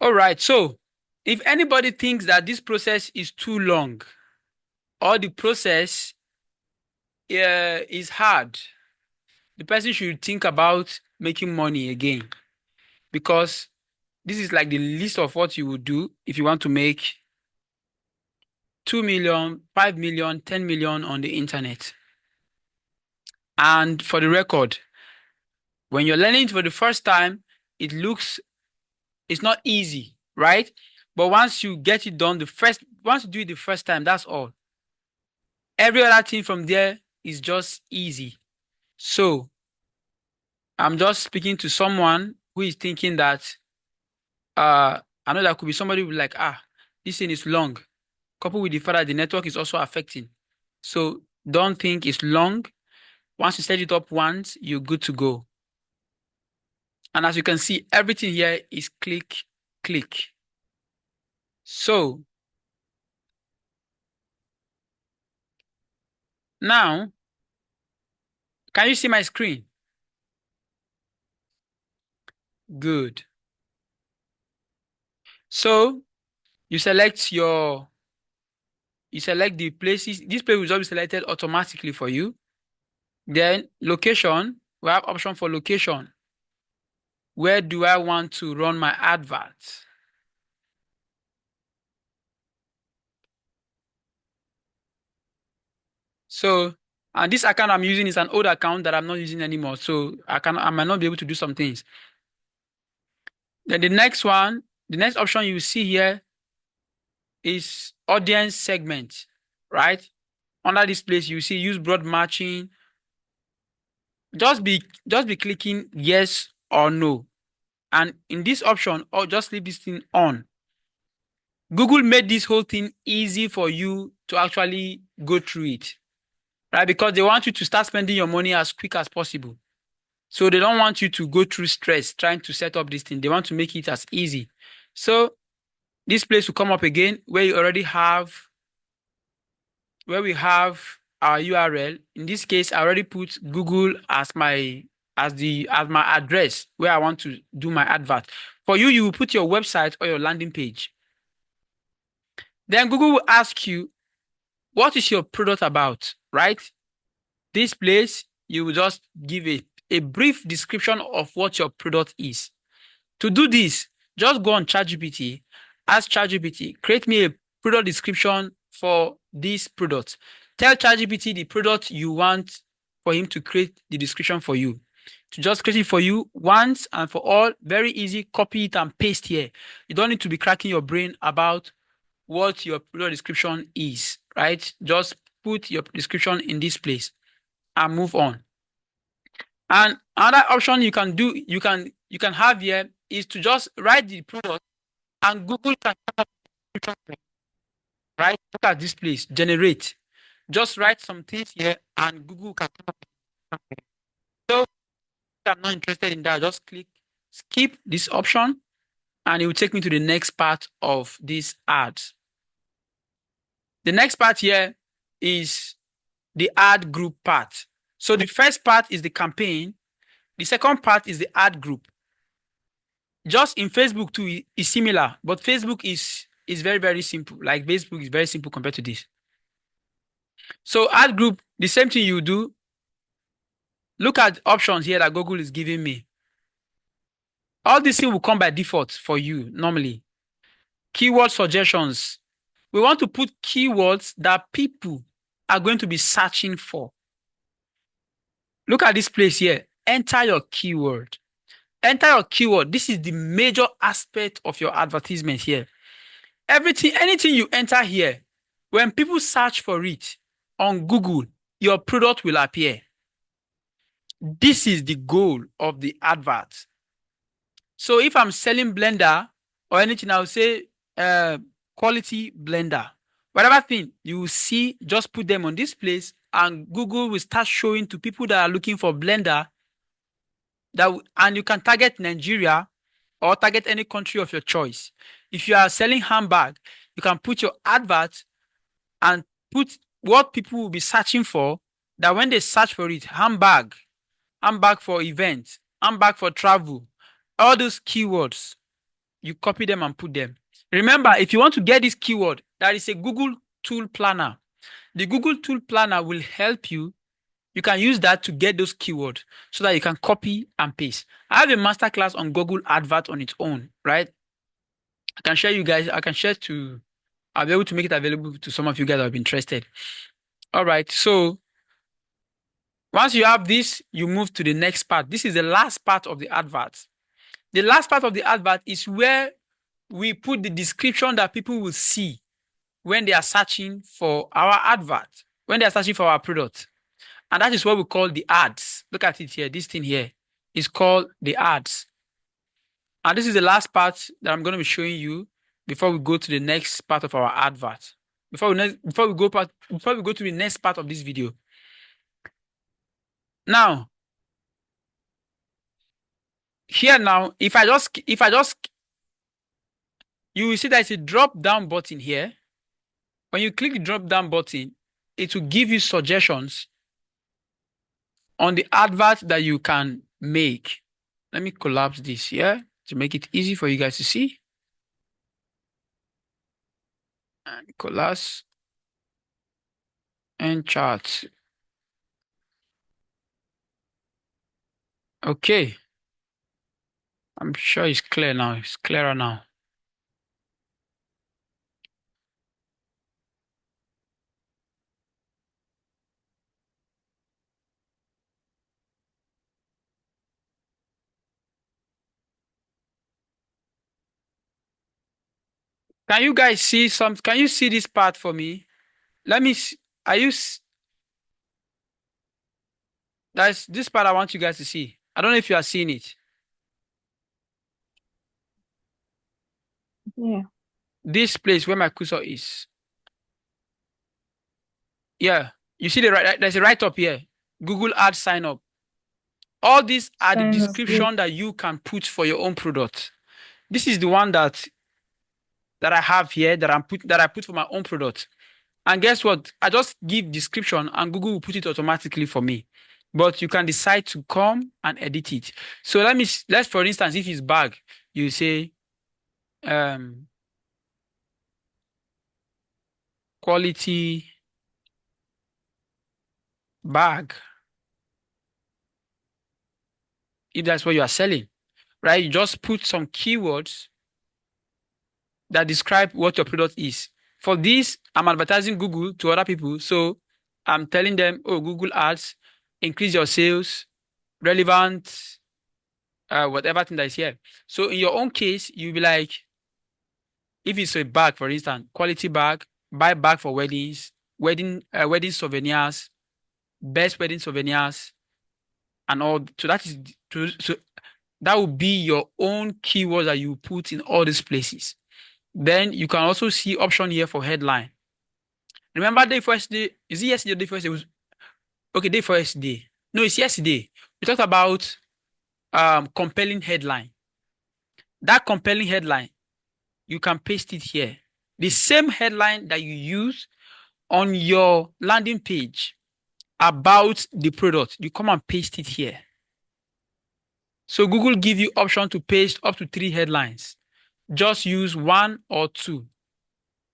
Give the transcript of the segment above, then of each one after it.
All right. So if anybody thinks that this process is too long or the process is hard, the person should think about making money again, because this is like the least of what you would do if you want to make 2 million, 5 million, 10 million on the internet. And for the record, when you're learning for the first time, it's not easy, right? But once you get it done, once you do it the first time, that's all. Every other thing from there is just easy. So I'm just speaking to someone who is thinking that I know that could be somebody who be like, this thing is long. Coupled with the fact that the network is also affecting. So don't think it's long. Once you set it up once, you're good to go. And as you can see, everything here is click, click. So now, can you see my screen? Good. So you select the places. This place will just be selected automatically for you. Then location, we have option for location. Where do I want to run my advert? So, and this account I'm using is an old account that I'm not using anymore. So I might not be able to do some things. Then the next option you see here is audience segment, right? Under this place, you see use broad matching. Just be clicking yes or no. And in this option, or just leave this thing on. Google made this whole thing easy for you to actually go through it, right? Because they want you to start spending your money as quick as possible. So they don't want you to go through stress trying to set up this thing. They want to make it as easy. So this place will come up again where we have our URL. In this case, I already put Google as my address where I want to do my advert. For you, you will put your website or your landing page. Then Google will ask you, what is your product about, right? This place, you will just give a brief description of what your product is. To do this, just go on ChatGPT, ask ChatGPT, create me a product description for this product. Tell ChatGPT the product you want for him to create the description for you. To just create it for you once and for all, very easy, copy it and paste here. You don't need to be cracking your brain about what your product description is, right? Just put your description in this place and move on. And another option you can have here is to just write the product and Google can right? Look at this place, generate. Just write some things here and Google can. So if I'm not interested in that, just click skip this option and it will take me to the next part of this ads. The next part here is the ad group part. So the first part is the campaign. The second part is the ad group. Just in Facebook too is similar, but Facebook is very, very simple. Like Facebook is very simple compared to this. So ad group, the same thing you do. Look at options here that Google is giving me. All these things will come by default for you normally. Keyword suggestions. We want to put keywords that people are going to be searching for. Look at this place here. Enter your keyword. Enter your keyword. This is the major aspect of your advertisement here. Anything you enter here, when people search for it on Google, your product will appear. This is the goal of the advert. So if I'm selling blender or anything, I'll say quality blender. Whatever thing you will see, just put them on this place and Google will start showing to people that are looking for blender. And you can target Nigeria or target any country of your choice. If you are selling handbag, you can put your advert and put what people will be searching for, that when they search for it, handbag for events, handbag for travel, all those keywords, you copy them and put them. Remember, if you want to get this keyword, that is a Google Tool Planner. The Google Tool Planner will help you. You can use that to get those keywords so that you can copy and paste. I have a masterclass on Google Advert on its own, right? I can share you guys. I'll be able to make it available to some of you guys that are interested. All right. So once you have this, you move to the next part. This is the last part of the advert. The last part of the advert is where we put the description that people will see when they are searching for our advert, when they are searching for our product. And that is what we call the ads. Look at it here. This thing here is called the ads. And this is the last part that I'm going to be showing you before we go to the next part of our advert. Before we go to the next part of this video. Now, here now, if I just, you will see that it's a drop down button here. When you click the drop down button, it will give you suggestions on the advert that you can make. Let me collapse this here to make it easy for you guys to see. And collapse and chart. Okay. I'm sure it's clear now. It's clearer now. Can you guys see can you see this part for me? Let me see. That's this part I want you guys to see. I don't know if you are seeing it. Yeah. This place where my cursor is. Yeah. You see there's a right up here. Google Ads sign up. All these are the description that you can put for your own product. This is the one that I have here that I put for my own product. And guess what? I just give description and Google will put it automatically for me. But you can decide to come and edit it. So let's for instance, if it's bag, you say quality bag. If that's what you are selling, right? You just put some keywords that describe what your product is. For this, I'm advertising Google to other people. So I'm telling them, oh, Google Ads, increase your sales, relevant, whatever thing that is here. So in your own case, you'll be like, if it's a bag, for instance, quality bag, buy bag for weddings, wedding souvenirs, best wedding souvenirs, and all. So that will be your own keywords that you put in all these places. Then you can also see option here for headline. Remember day first day? Is it yesterday or day first day? Okay, day first day. No, it's yesterday. We talked about compelling headline. That compelling headline, you can paste it here. The same headline that you use on your landing page about the product, you come and paste it here. So Google give you option to paste up to 3 headlines. Just use 1 or 2.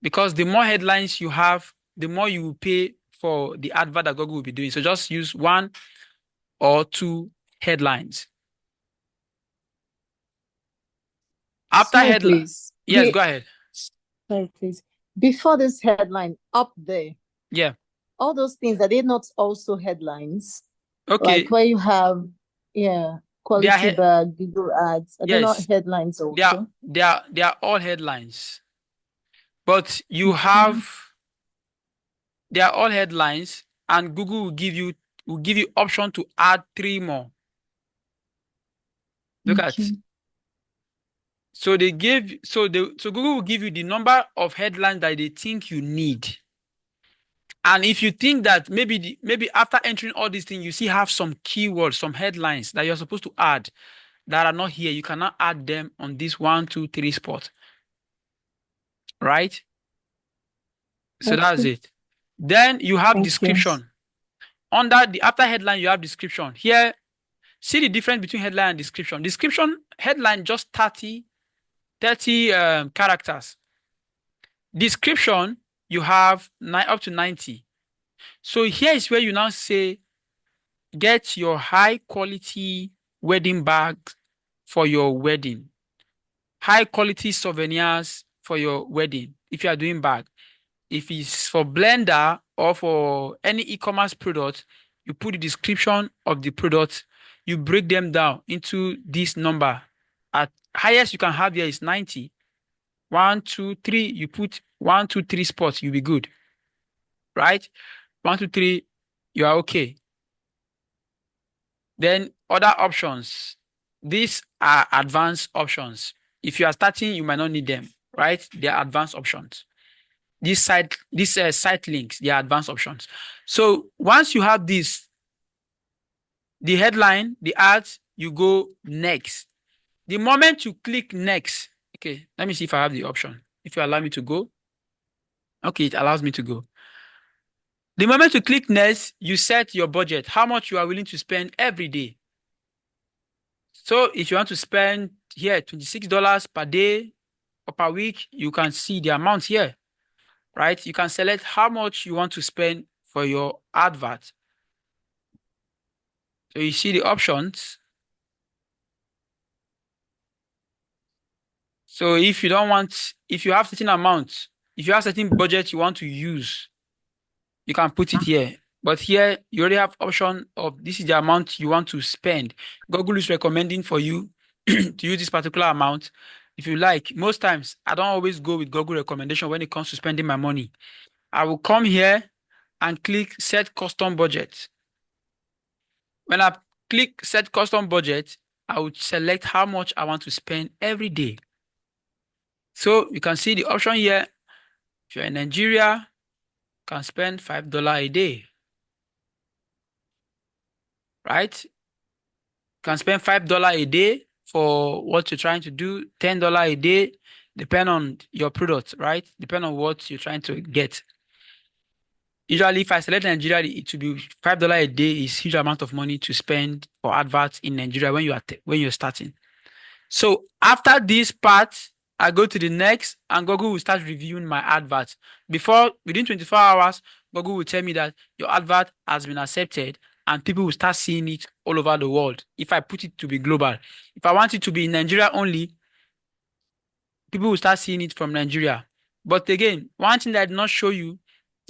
Because the more headlines you have, the more you will pay for the advert that Google will be doing. So just use 1 or 2 headlines. After headline. Yes, go ahead. Sorry, please. Before this headline up there. Yeah. All those things, are they not also headlines? Okay. Like where you have, quality bag, Google Ads. Are they not headlines also? They are all headlines. But you have, they are all headlines, and Google will give you option to add 3 more. Look at. So Google will give you the number of headlines that they think you need. And if you think that maybe after entering all these things, you still have some keywords, some headlines that you're supposed to add that are not here, you cannot add them on this 1, 2, 3 spot. Right? So that's it. Then you have description. Under the after headline, you have description. Here, see the difference between headline and description. Description, headline just 30 30 characters. Description, you have up to 90. So here is where you now say, get your high quality wedding bag for your wedding. High quality souvenirs for your wedding if you are doing bag. If it's for blender or for any e-commerce product, you put the description of the product, you break them down into this number. At highest you can have here is 90. 1, 2, 3, you put 1, 2, 3 spots, you'll be good. Right? 1, 2, 3, you are okay. Then other options. These are advanced options. If you are starting, you might not need them, right? They are advanced options. These site links, they are advanced options. So once you have this, the headline, the ads, you go next. The moment you click next, okay, let me see if I have the option. If you allow me to go. Okay, it allows me to go. The moment you click next, you set your budget, how much you are willing to spend every day. So if you want to spend here $26 per day or per week, you can see the amount here, right? You can select how much you want to spend for your advert. So you see the options. So if you don't want, if you have certain amount, if you have certain budget you want to use, you can put it here. But here you already have option of this is the amount you want to spend. Google is recommending for you to use this particular amount. If you like, most times I don't always go with Google recommendation when it comes to spending my money. I will come here and click set custom budget. When I click set custom budget, I would select how much I want to spend every day. So you can see the option here. If you're in Nigeria, you can spend $5 a day. Right? You can spend $5 a day for what you're trying to do, $10 a day, depend on your product, right? Depend on what you're trying to get. Usually, if I select Nigeria, it will be $5 a day is huge amount of money to spend for adverts in Nigeria when you're starting. So after this part, I go to the next and Google will start reviewing my advert. Within 24 hours, Google will tell me that your advert has been accepted and people will start seeing it all over the world. If I put it to be global, if I want it to be in Nigeria only, people will start seeing it from Nigeria. But again, one thing that I did not show you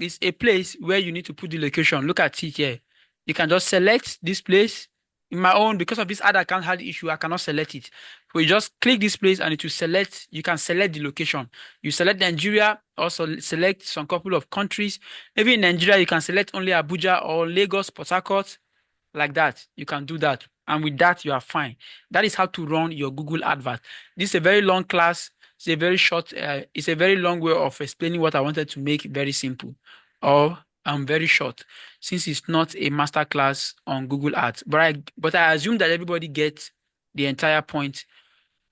is a place where you need to put the location. Look at it here. You can just select this place. In my own, because of this ad account had issue, I cannot select it. So you just click this place and it will select, you can select the location. You select Nigeria, also select some couple of countries. Maybe in Nigeria, you can select only Abuja or Lagos, Port Harcourt, like that. You can do that. And with that, you are fine. That is how to run your Google advert. This is a very long class. It's a very short, it's a very long way of explaining what I wanted to make very simple or very short, since it's not a master class on Google Ads. But I assume that everybody gets the entire point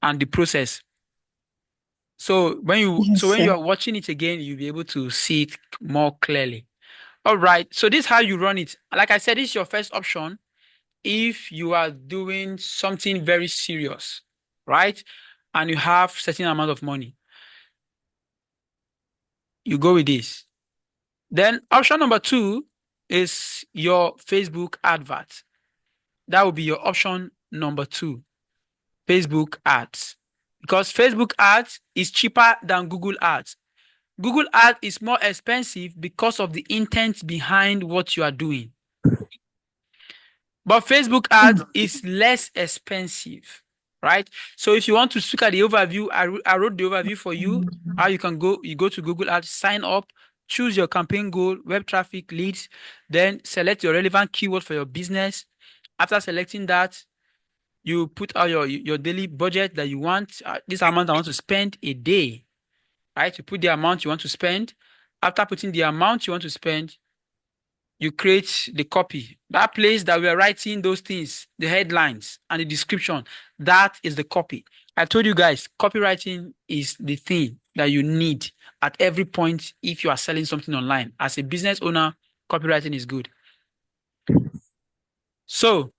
and the process. So when you are watching it again, you'll be able to see it more clearly. All right. So this is how you run it. Like I said, this is your first option if you are doing something very serious, right? And you have certain amount of money. You go with this. Then option number 2 is your Facebook advert. That will be your option number 2, Facebook ads. Because Facebook ads is cheaper than Google ads. Google ads is more expensive because of the intent behind what you are doing. But Facebook ads is less expensive, right? So if you want to look at the overview, I wrote the overview for you. How you can go, you go to Google Ads, sign up, choose your campaign goal, web traffic, leads, then select your relevant keyword for your business. After selecting that, you put out your daily budget that you want. This amount I want to spend a day, right? You put the amount you want to spend. After putting the amount you want to spend, you create the copy. That place that we are writing those things, the headlines and the description, that is the copy. I told you guys, copywriting is the thing that you need at every point if you are selling something online. As a business owner, copywriting is good. So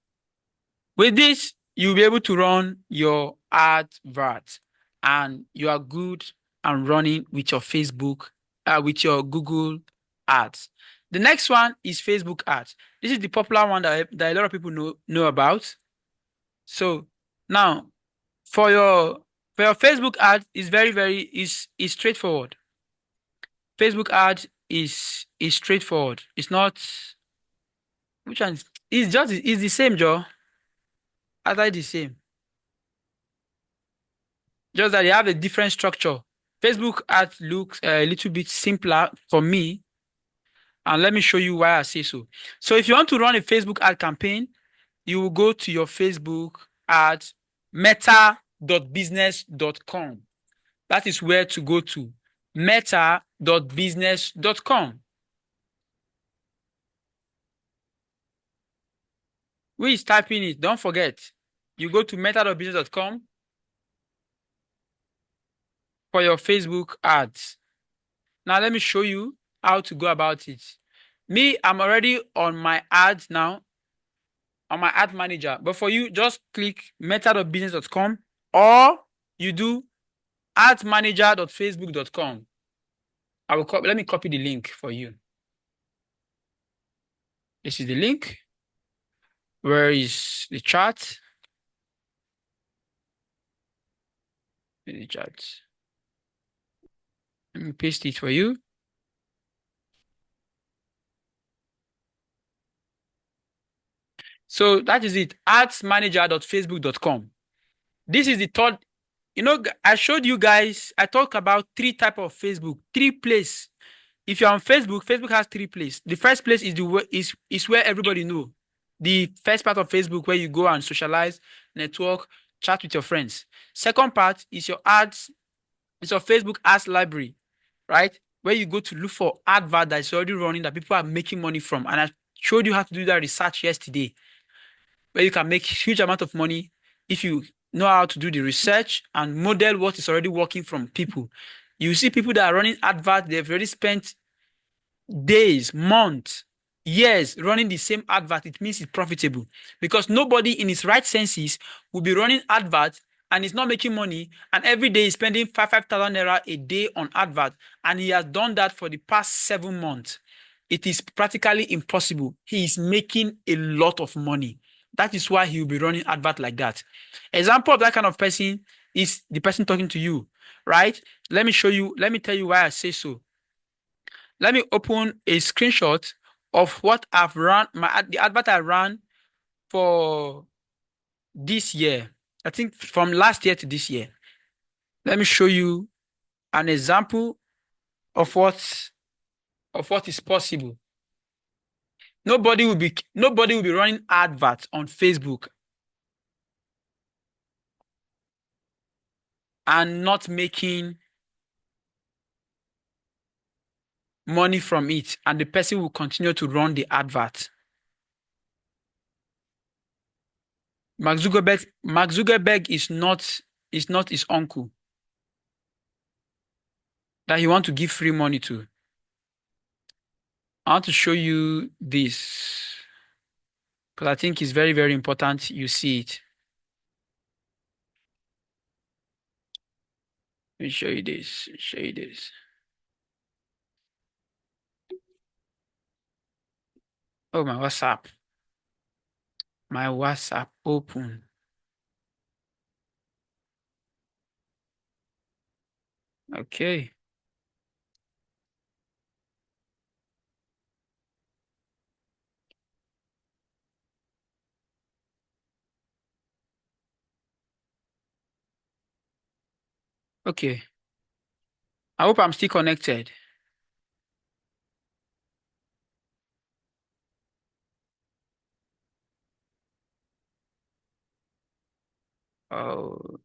with this, you'll be able to run your advert. and you are good and running with your Facebook, with your Google ads. The next one is Facebook ads. This is the popular one that a lot of people know about. So now for your Facebook ad is is straightforward. Facebook ad is straightforward. It's not which one it's the same, Joe. Either the same. Just that they have a different structure. Facebook ad looks a little bit simpler for me. And let me show you why I say so. So if you want to run a Facebook ad campaign, you will go to your Facebook ad meta.business.com. That is where to go to. Meta.business.com. Who is typing it? Don't forget. You go to meta.business.com for your Facebook ads. Now let me show you how to go about it. Me, I'm already on my ads now, on my ad manager. But for you, just click meta.business.com or you do admanager.facebook.com. Let me copy the link for you. This is the link. Where is the chart? The chart. Let me paste it for you. So that is it. Adsmanager.facebook.com. This is the third. You know, I showed you guys, I talked about 3 types of Facebook, 3 places. If you're on Facebook, Facebook has 3 places. The first place is where everybody know. The first part of Facebook where you go and socialize, network, chat with your friends. Second part is your ads, it's your Facebook ads library, right? Where you go to look for advert that's already running that people are making money from. And I showed you how to do that research yesterday, where you can make huge amount of money if you know how to do the research and model what is already working from people. You see people that are running adverts, they've already spent days, months, years running the same advert. It means it's profitable because nobody in his right senses will be running adverts and is not making money and every day is spending 5,000 naira a day on advert, and he has done that for the past 7 months. It is practically impossible. He is making a lot of money. That is why he will be running advert like that. Example of that kind of person is the person talking to you, right? Let me show you, let me tell you why I say so. Let me open a screenshot of what I've run, the advert I ran for this year. I think from last year to this year. Let me show you an example of what is possible. Nobody will be running adverts on Facebook and not making money from it, and the person will continue to run the advert. Mark Zuckerberg is not his uncle that he want to give free money to. I want to show you this because I think it's very, very important you see it. Let me show you this. Oh, my WhatsApp. My WhatsApp open. Okay. Okay. I hope I'm still connected. Oh.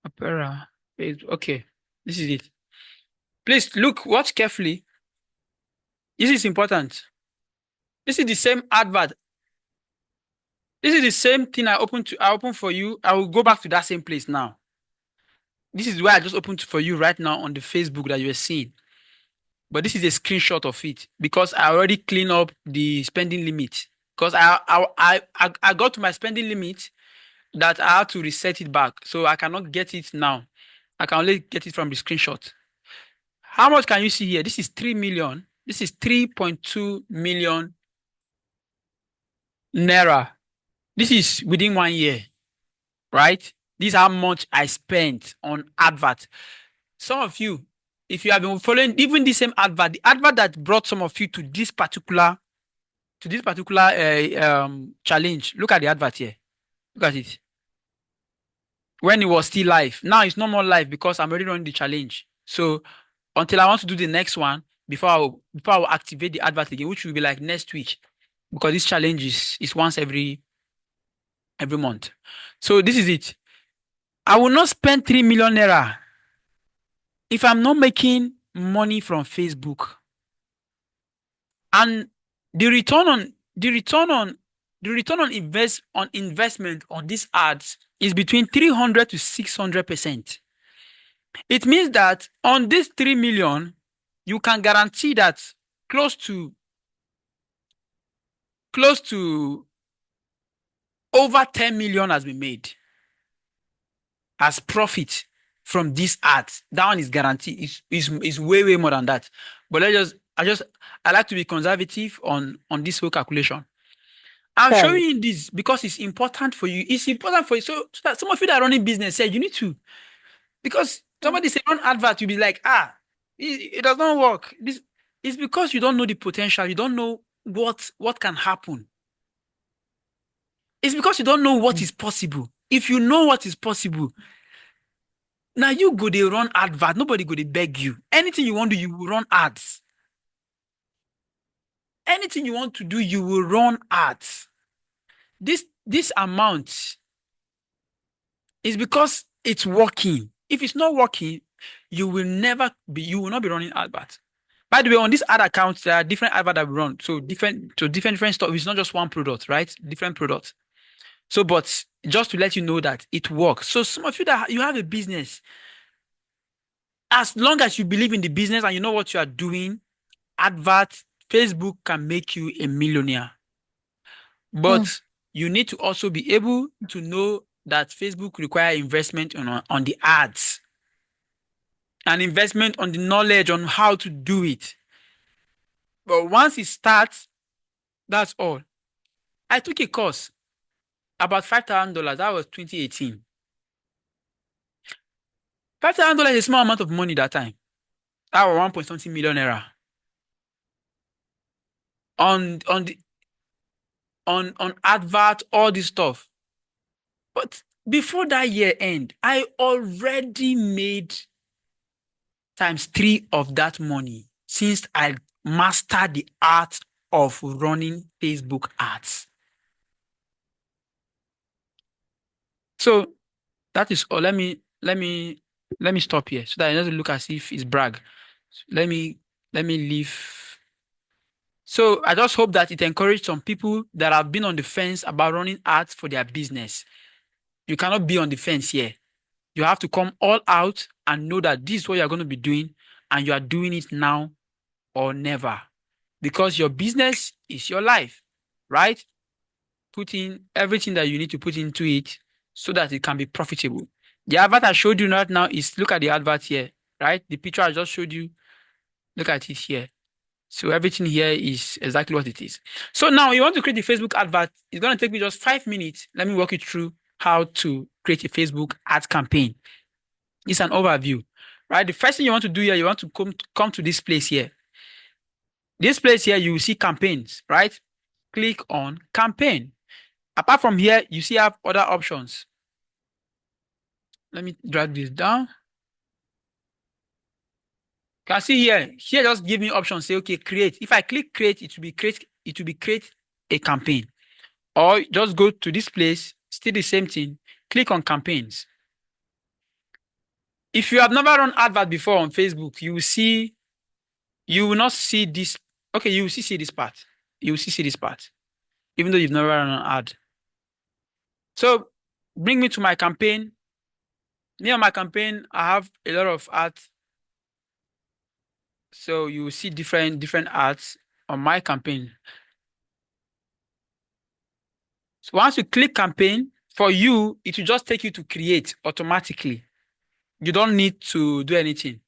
Opera. Okay. This is it. Please look, watch carefully. This is important. This is the same advert. This is the same thing I opened for you. I will go back to that same place now. This is where I just opened for you right now on the Facebook that you are seeing. But this is a screenshot of it because I already cleaned up the spending limit. because I got to my spending limit that I had to reset it back. So I cannot get it now. I can only get it from the screenshot. How much can you see here? This is 3 million. This is 3.2 million naira. This is within 1 year, right? This is how much I spent on advert. Some of you, if you have been following even the same advert, the advert that brought some of you to this particular challenge, look at the advert here. Look at it. When it was still live. Now it's no more live because I'm already running the challenge. So until I want to do the next one, before I will activate the advert again, which will be like next week, because this challenge is once every month. So this is it. I will not spend 3 million naira if I'm not making money from Facebook. And the return on investment on these ads is between 300 to 600%. It means that on this 3 million, you can guarantee that close to over 10 million has been made as profit from these ads. That one is guaranteed. Is way more than that. But I like to be conservative on this whole calculation. I'm showing you this because it's important for you. It's important for you. So that some of you that are running business say you need to, because somebody say run advert, you'll be like, it does not work. This is because you don't know the potential. You don't know what can happen. It's because you don't know what is possible. If you know what is possible, now you go they run advert. Nobody go they beg you. Anything you want to do, you will run ads. Anything you want to do, you will run ads. This amount is because it's working. If it's not working, you will not be running adverts. By the way, on this ad account, there are different adverts that we run. So different stuff. It's not just one product, right? Different products. So, but just to let you know that it works. So some of you that you have a business, as long as you believe in the business and you know what you are doing, advert, Facebook can make you a millionaire. But you need to also be able to know that Facebook requires investment on the ads, and investment on the knowledge on how to do it. But once it starts, that's all. I took a course about $5,000. That was 2018. $5,000 is a small amount of money that time. That was 1 point something million naira. On advert, all this stuff. But before that year end, I already made ×3 of that money since I mastered the art of running Facebook ads. So that is all. Let me stop here so that it doesn't look as if it's brag. So let me leave. So I just hope that it encouraged some people that have been on the fence about running ads for their business. You cannot be on the fence here. You have to come all out and know that this is what you're going to be doing, and you are doing it now or never, because your business is your life, right? Put in everything that you need to put into it so that it can be profitable. The advert I showed you right now is, look at the advert here, right? The picture I just showed you, look at it here. So everything here is exactly what it is. So now you want to create a Facebook advert. It's going to take me just 5 minutes. Let me walk you through how to create a Facebook ad campaign. It's an overview, right? The first thing you want to do here, you want to come to this place here. This place here, you will see campaigns, right? Click on campaign. Apart from here, you see I have other options. Let me drag this down. You can see here just give me options. Say, okay, create. If I click create, it will be create a campaign. Or just go to this place, still the same thing. Click on campaigns. If you have never run advert before on Facebook, you will not see this. Okay, you will see this part. You will see this part, even though you've never run an ad. So bring me to my campaign. Near my campaign, I have a lot of ads. So you will see different ads on my campaign. So once you click campaign, for you, it will just take you to create automatically. You don't need to do anything.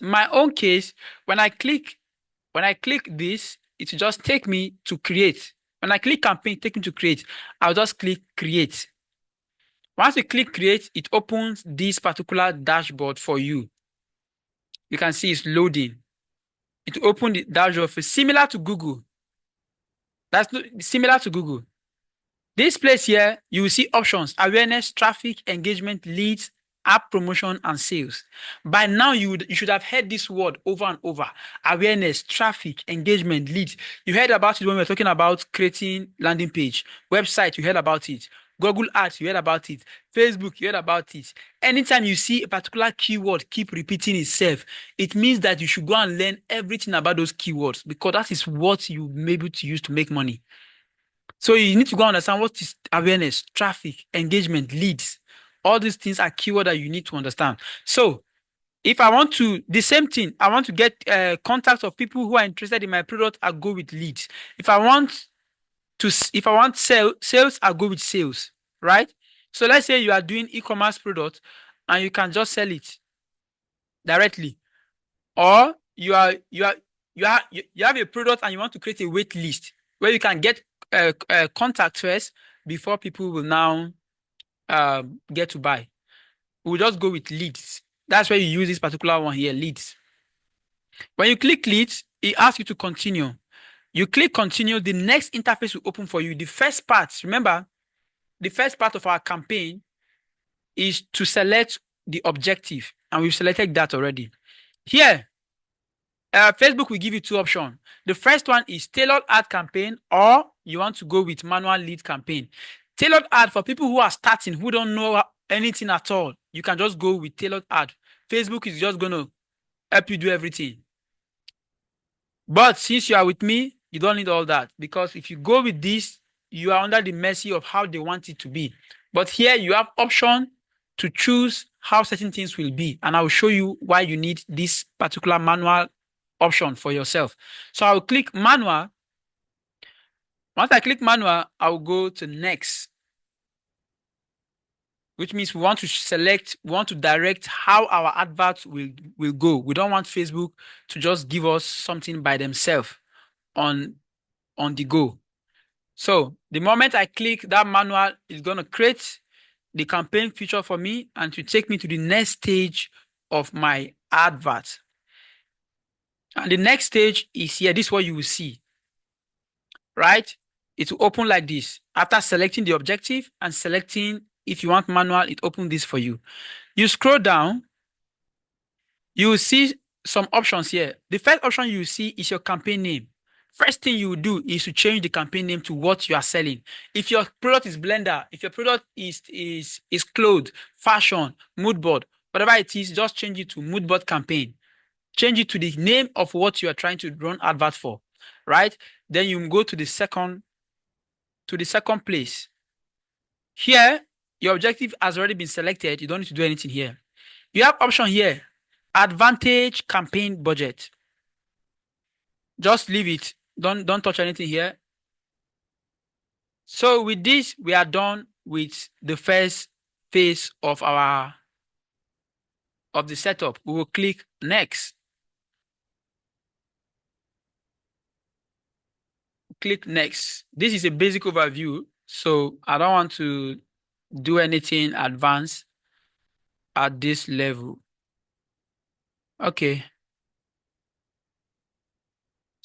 In my own case, when I click this, it will just take me to create. When I click campaign, take me to create. I'll just click create. Once you click create, it opens this particular dashboard for you. You can see it's loading. It will open the dashboard similar to Google. That's similar to Google. This place here, you will see options: awareness, traffic, engagement, leads, app promotion, and sales. By now, you should have heard this word over and over: awareness, traffic, engagement, leads. You heard about it when we were talking about creating landing page. Website, you heard about it. Google Ads, you heard about it. Facebook, you heard about it. Anytime you see a particular keyword keep repeating itself, it means that you should go and learn everything about those keywords, because that is what you may be able to use to make money. So you need to go understand what is awareness, traffic, engagement, leads. All these things are keywords that you need to understand. So if I want to, the same thing, I want to get contacts of people who are interested in my product, I go with leads. If I want sales, I go with sales, right? So let's say you are doing e-commerce product and you can just sell it directly. Or you have a product and you want to create a wait list where you can get contact first before people will now get to buy. We'll just go with leads. That's where you use this particular one here, leads. When you click leads, it asks you to continue. You click continue, the next interface will open for you. The first part, remember, the first part of our campaign is to select the objective, and we've selected that already. Here, Facebook will give you two options. The first one is tailored ad campaign, or you want to go with manual lead campaign. Tailored ad, for people who are starting, who don't know anything at all, you can just go with tailored ad. Facebook is just going to help you do everything. But since you are with me, you don't need all that, because if you go with this, you are under the mercy of how they want it to be. But here you have option to choose how certain things will be, and I will show you why you need this particular manual option for yourself. So I'll click manual. Once I click manual, I'll go to next, which means we want to direct how our adverts will go. We don't want Facebook to just give us something by themselves on the go. So the moment I click that manual, it's going to create the campaign feature for me and to take me to the next stage of my advert. And the next stage is here. This is what you will see, right? It will open like this. After selecting the objective and selecting if you want manual, it opens this for you. You scroll down, you will see some options here. The first option you will see is your campaign name. First thing you will do is to change the campaign name to what you are selling. If your product is blender, if your product is clothes, fashion, mood board, whatever it is, just change it to mood board campaign. Change it to the name of what you are trying to run advert for, right? Then you go to the second place. Here, your objective has already been selected. You don't need to do anything here. You have option here, advantage campaign budget. Just leave it. Don't touch anything here. So with this, we are done with the first phase of the setup. We will click next. Click next. This is a basic overview, so I don't want to do anything advanced at this level. Okay.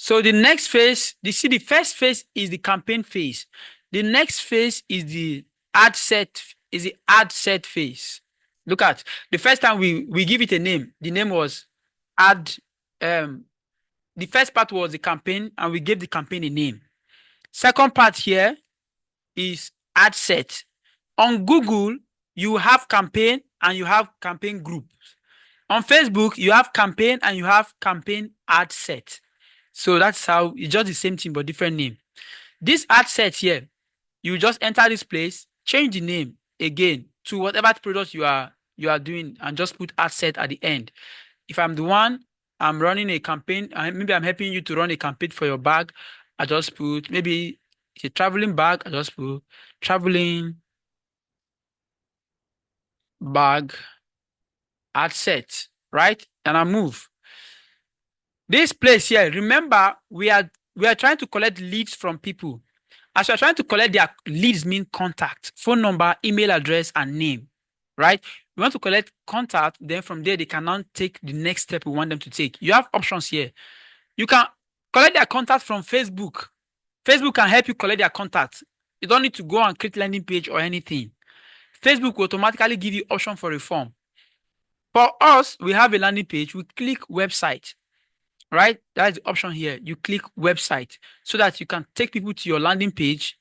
So the next phase, you see, the first phase is the campaign phase. The next phase is the ad set phase. Look at the first time we give it a name. The name was ad. The first part was the campaign, and we gave the campaign a name. Second part here is ad set. On Google, you have campaign and you have campaign groups. On Facebook, you have campaign and you have campaign ad set. So that's how it's just the same thing but different name. This ad set here, you just enter this place, change the name again to whatever product you are doing, and just put ad set at the end. If I'm the one, I'm running a campaign, and maybe I'm helping you to run a campaign for your bag, I just put maybe It's a traveling bag. I just put traveling bag ad set, right? And I move. This place here, remember, we are trying to collect leads from people. As you're trying to collect their leads mean contact, phone number, email address, and name, right? We want to collect contact, then from there they can now take the next step we want them to take. You have options here. You can collect their contact from Facebook. Facebook can help you collect their contact. You don't need to go and create landing page or anything. Facebook will automatically give you option for a form. For us, we have a landing page. We click website, right? That's the option here. You click website so that you can take people to your landing page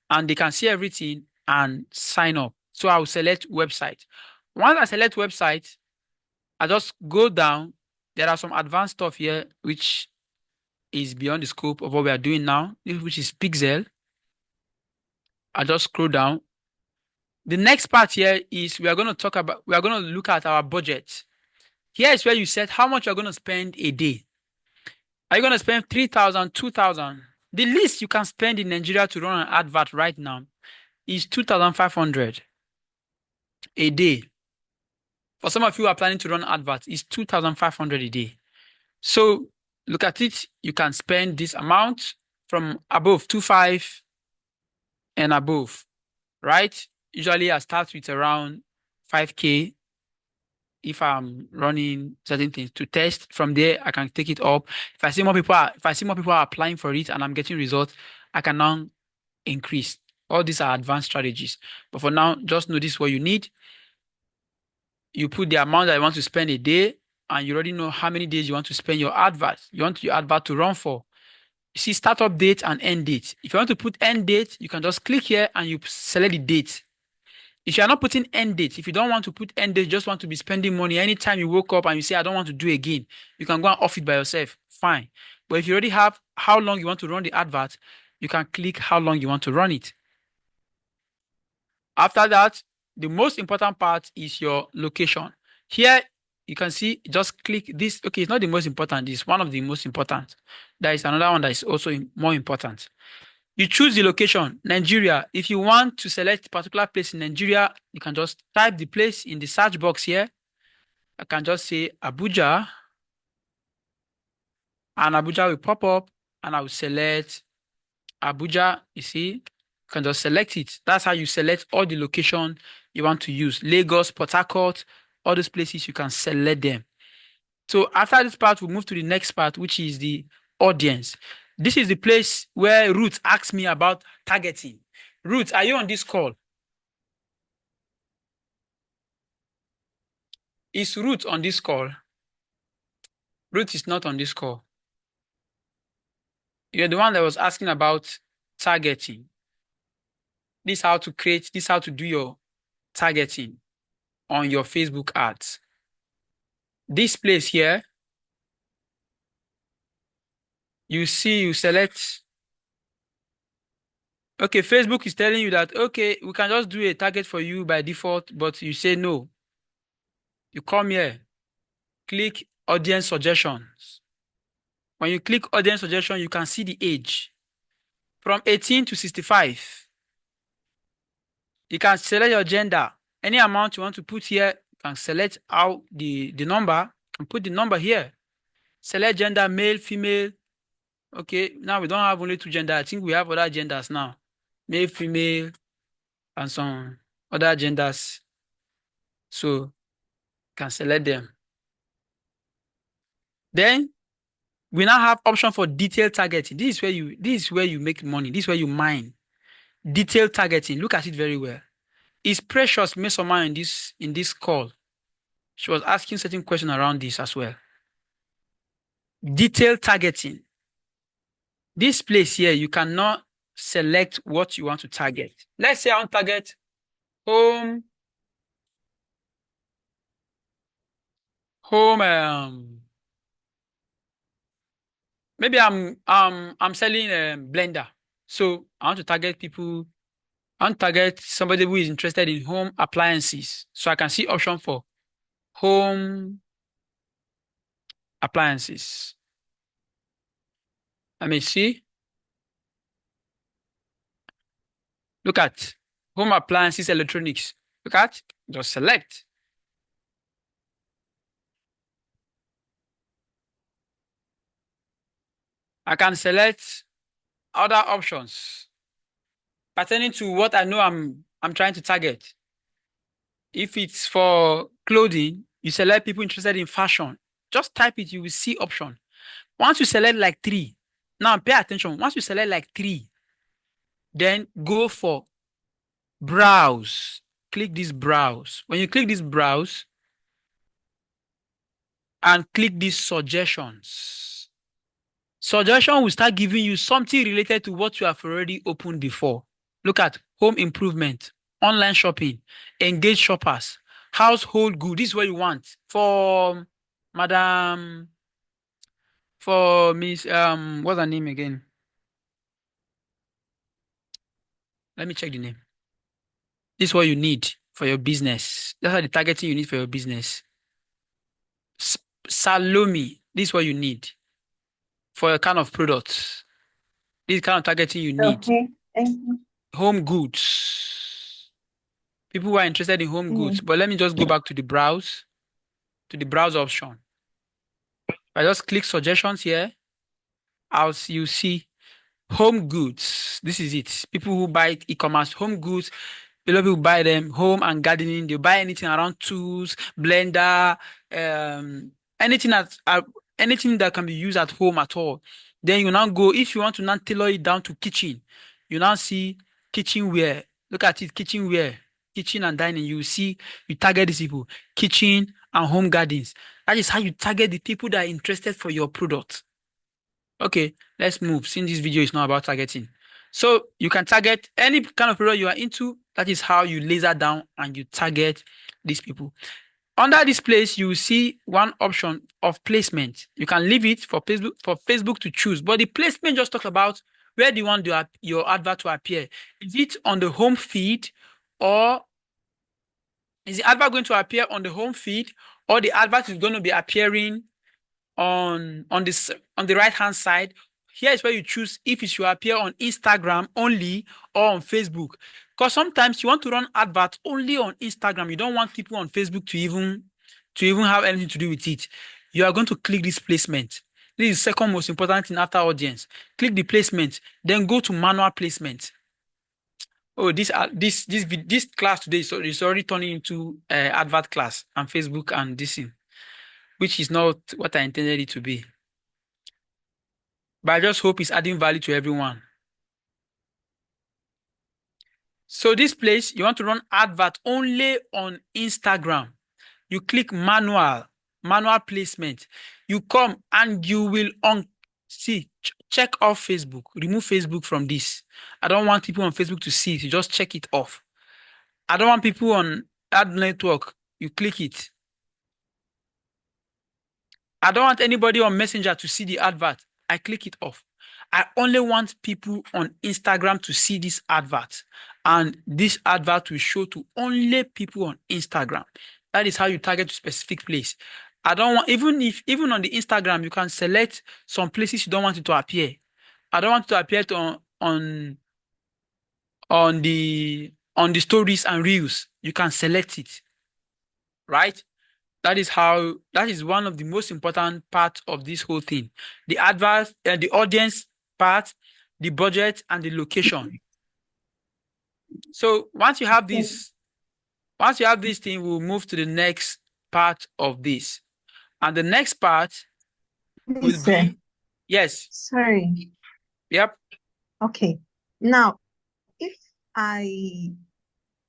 and they can see everything and sign up. So I will select website. Once I select website, I just go down. There are some advanced stuff here which is beyond the scope of what we are doing now, which is pixel. I just scroll down. The next part here is we are going to look at our budget. Here is where you set how much you're going to spend a day. Are you going to spend 3,000, 2,000? The least you can spend in Nigeria to run an advert right now is 2,500 a day. For some of you who are planning to run adverts, it's 2,500 a day. So look at it. You can spend this amount from above 2,500 and above, right? Usually I start with around 5K if I'm running certain things to test. From there, I can take it up. If I see more people are applying for it and I'm getting results, I can now increase. All these are advanced strategies. But for now, just know this is what you need. You put the amount that you want to spend a day, and you already know how many days you want to spend your advert. You want your advert to run for. You see startup date and end date. If you want to put end date, you can just click here and you select the date. If you are not putting end date, if you don't want to put end date, just want to be spending money anytime you woke up and you say, I don't want to do again, you can go and off it by yourself. Fine. But if you already have how long you want to run the advert, you can click how long you want to run it. After that, the most important part is your location. Here, you can see, just click this. Okay, it's not the most important. It's one of the most important. There is another one that is also more important. You choose the location, Nigeria. If you want to select a particular place in Nigeria, you can just type the place in the search box here. I can just say Abuja, and Abuja will pop up, and I will select Abuja. You see, you can just select it. That's how you select all the location you want to use. Lagos, Port Harcourt, all those places, you can select them. So after this part, we'll move to the next part, which is the audience. This is the place where Ruth asked me about targeting. Ruth, are you on this call? Is Ruth on this call? Ruth is not on this call. You're the one that was asking about targeting. This is how to do your targeting on your Facebook ads. This place here, you see, you select. Okay, Facebook is telling you that, okay, we can just do a target for you by default, but you say no. You come here, click audience suggestions. When you click audience suggestion, you can see the age from 18 to 65. You can select your gender. Any amount you want to put here, you can select out the number and put the number here. Select gender, male, female. Okay, now we don't have only two genders. I think we have other genders now. Male, female, and some other genders. So you can select them. Then we now have option for detailed targeting. This is where you make money. This is where you mine. Detailed targeting. Look at it very well. Is Precious made someone in this call? She was asking certain questions around this as well. Detailed targeting. This place here, you cannot select what you want to target. Let's say I want to target home, maybe I'm selling a blender. So I want to target people. I want to target somebody who is interested in home appliances. So I can see option for home appliances. Let me see. Look at home appliances, electronics. Look at, just select. I can select other options pertaining to what I know I'm trying to target. If it's for clothing, you select people interested in fashion. Just type it, you will see option. Once you select like 3, now pay attention. Once you select like 3, then go for browse. Click this browse. When you click this browse and click these suggestions, suggestion will start giving you something related to what you have already opened before. Look at home improvement, online shopping, engage shoppers, household good. This is what you want for Madam, for Miss, what's her name again? Let me check the name. This is what you need for your business. That's the targeting you need for your business. Salome, this is what you need for a kind of product. This kind of targeting you need. Okay, thank you. Home goods. People who are interested in home goods. But let me just go back to the browse option. If I just click suggestions here, you see home goods. This is it. People who buy e-commerce, home goods. A lot of people buy them, home and gardening. They buy anything around tools, blender, anything anything that can be used at home at all. Then you now go, if you want to now tailor it down to kitchen, you now see kitchenware. Look at it, kitchenware, kitchen and dining. You see, you target these people, kitchen and home gardens. That is how you target the people that are interested for your product. Okay, let's move, since this video is not about targeting. So you can target any kind of product you are into. That is how you laser down and you target these people. Under this place, you will see one option of placement. You can leave it for Facebook to choose. But the placement just talks about where do you want your advert to appear. Is it on the home feed, or is the advert going to appear on the home feed, or the advert is going to be appearing on the right hand side? Here is where you choose if it should appear on Instagram only or on Facebook. Because sometimes you want to run adverts only on Instagram. You don't want people on Facebook to even have anything to do with it. You are going to click this placement. This is the second most important thing after audience. Click the placement, then go to manual placement. Oh, this class today is already turning into advert class and Facebook and this thing, which is not what I intended it to be. But I just hope it's adding value to everyone. So this place, you want to run advert only on Instagram. You click manual placement. You come and you will check off Facebook. Remove Facebook from this. I don't want people on Facebook to see it. You just check it off. I don't want people on ad network. You click it. I don't want anybody on Messenger to see the advert. I click it off. I only want people on Instagram to see this advert, and this advert will show to only people on Instagram. That is how you target a specific place. I don't want, even on the Instagram, you can select some places you don't want it to appear. I don't want it to appear on the stories and reels. You can select it, right? That is one of the most important parts of this whole thing. The advert, the audience part, the budget, and the location. So once you have this thing, we'll move to the next part of this. And the next part will be, yes. Sorry. Yep. Okay. Now, if I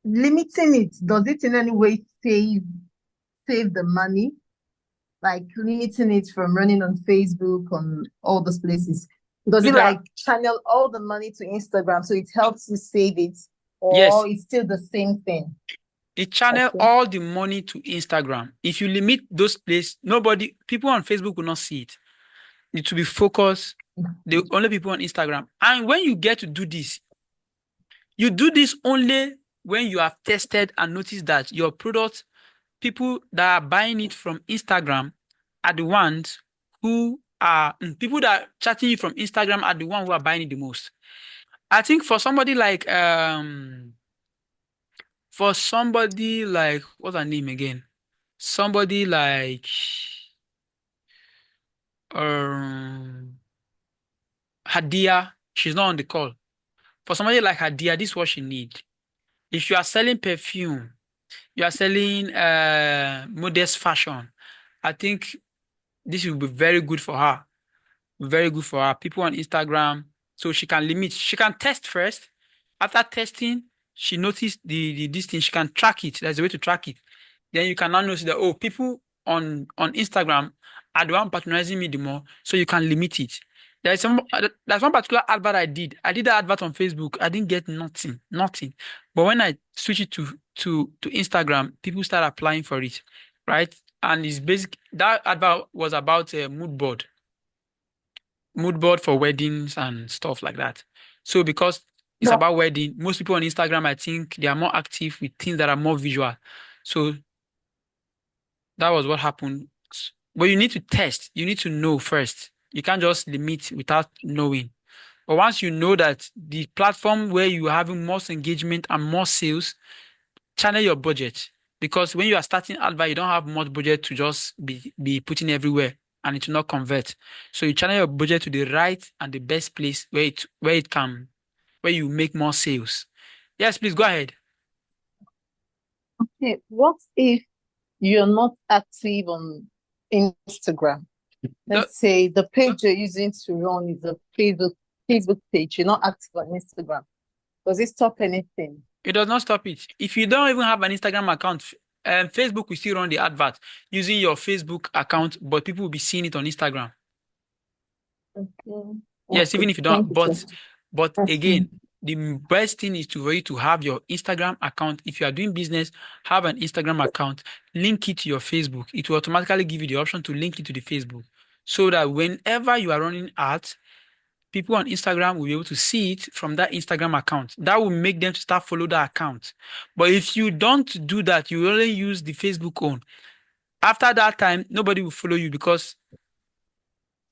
limiting it, does it in any way save the money? Like limiting it from running on Facebook, on all those places? Does it like channel all the money to Instagram so it helps you save it? Or yes, it's still the same thing? It channel all the money to Instagram. If you limit those places, people on Facebook will not see it. It will be focused. The only people on Instagram. And when you get to do this, you do this only when you have tested and noticed that your product, people that are buying it from Instagram are the ones who are, people that are chatting you from Instagram are the ones who are buying it the most. I think for somebody like what's her name again? Somebody like um Hadia, she's not on the call. For somebody like Hadia, this is what she need. If you are selling perfume, you are selling modest fashion, I think this will be very good for her. Very good for her. People on Instagram, so she can limit. She can test first. After testing, she noticed the this thing. She can track it. There's a way to track it. Then you can now notice that people on Instagram are the one patronizing me the more, so you can limit it. There's one particular advert I did. I did that advert on Facebook. I didn't get nothing, nothing. But when I switch it to Instagram, people start applying for it, right? And it's basic. That advert was about a mood board for weddings and stuff like that. So because it's But about wedding, most people on Instagram, I think they are more active with things that are more visual. So that was what happened. But you need to test. You need to know first. You can't just limit without knowing. But once you know that the platform where you are having most engagement and more sales, channel your budget. Because when you are starting advert, you don't have much budget to just be putting everywhere and it will not convert. So you channel your budget to the right and the best place where you make more sales. Yes, please go ahead. okay, what if you're not active on Instagram? The- Let's say the page you're using to run is a Facebook page. You're not active on Instagram. Does it stop anything? It does not stop it. If you don't even have an Instagram account, Facebook will still run the advert using your Facebook account, but people will be seeing it on Instagram. Okay. Yes, Okay. even if you Thank don't, you, sir. but Okay. again, the best thing is for you to have your Instagram account. If you are doing business, have an Instagram account, link it to your Facebook. It will automatically give you the option to link it to the Facebook, so that whenever you are running ads, people on Instagram will be able to see it from that Instagram account. That will make them start follow that account. But if you don't do that, you only use the Facebook own. After that time, nobody will follow you because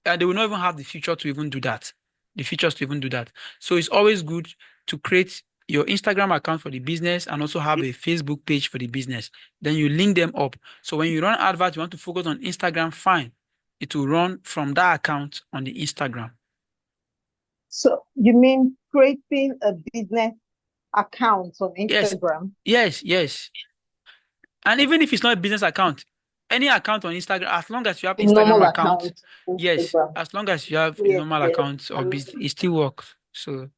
they will not even have the feature to even do that. The features to even do that. So it's always good to create your Instagram account for the business and also have a Facebook page for the business. Then you link them up. So when you run adverts, you want to focus on Instagram, fine. It will run from that account on the Instagram. So you mean creating a business account on Yes, Instagram? yes. And even if it's not a business account, any account on Instagram, as long as you have A Instagram normal account, account yes, Instagram. as long as you have a Yes, normal yes. account or business, it still works. So it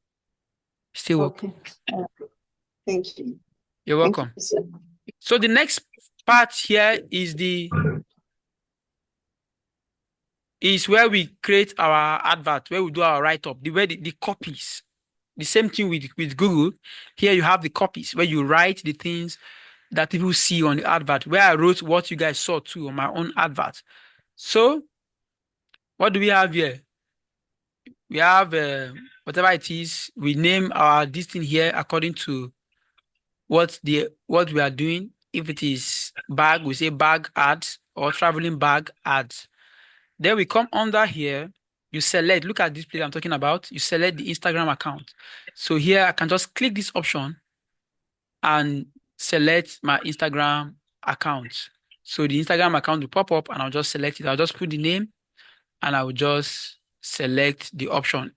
still work. Okay. Uh, Thank you. You're Thank you, welcome. sir. So the next part here is where we create our advert, where we do our write-up, the copies. The same thing with Google. Here you have the copies where you write the things that people see on the advert, where I wrote what you guys saw too on my own advert. So what do we have here? We have whatever it is. We name our this thing here according to what we are doing. If it is bag, we say bag ads or traveling bag ads. Then we come under here. You select. Look at this place I'm talking about. You select the Instagram account. So here I can just click this option and select my Instagram account. So the Instagram account will pop up and I'll just select it. I'll just put the name and I will just select the option.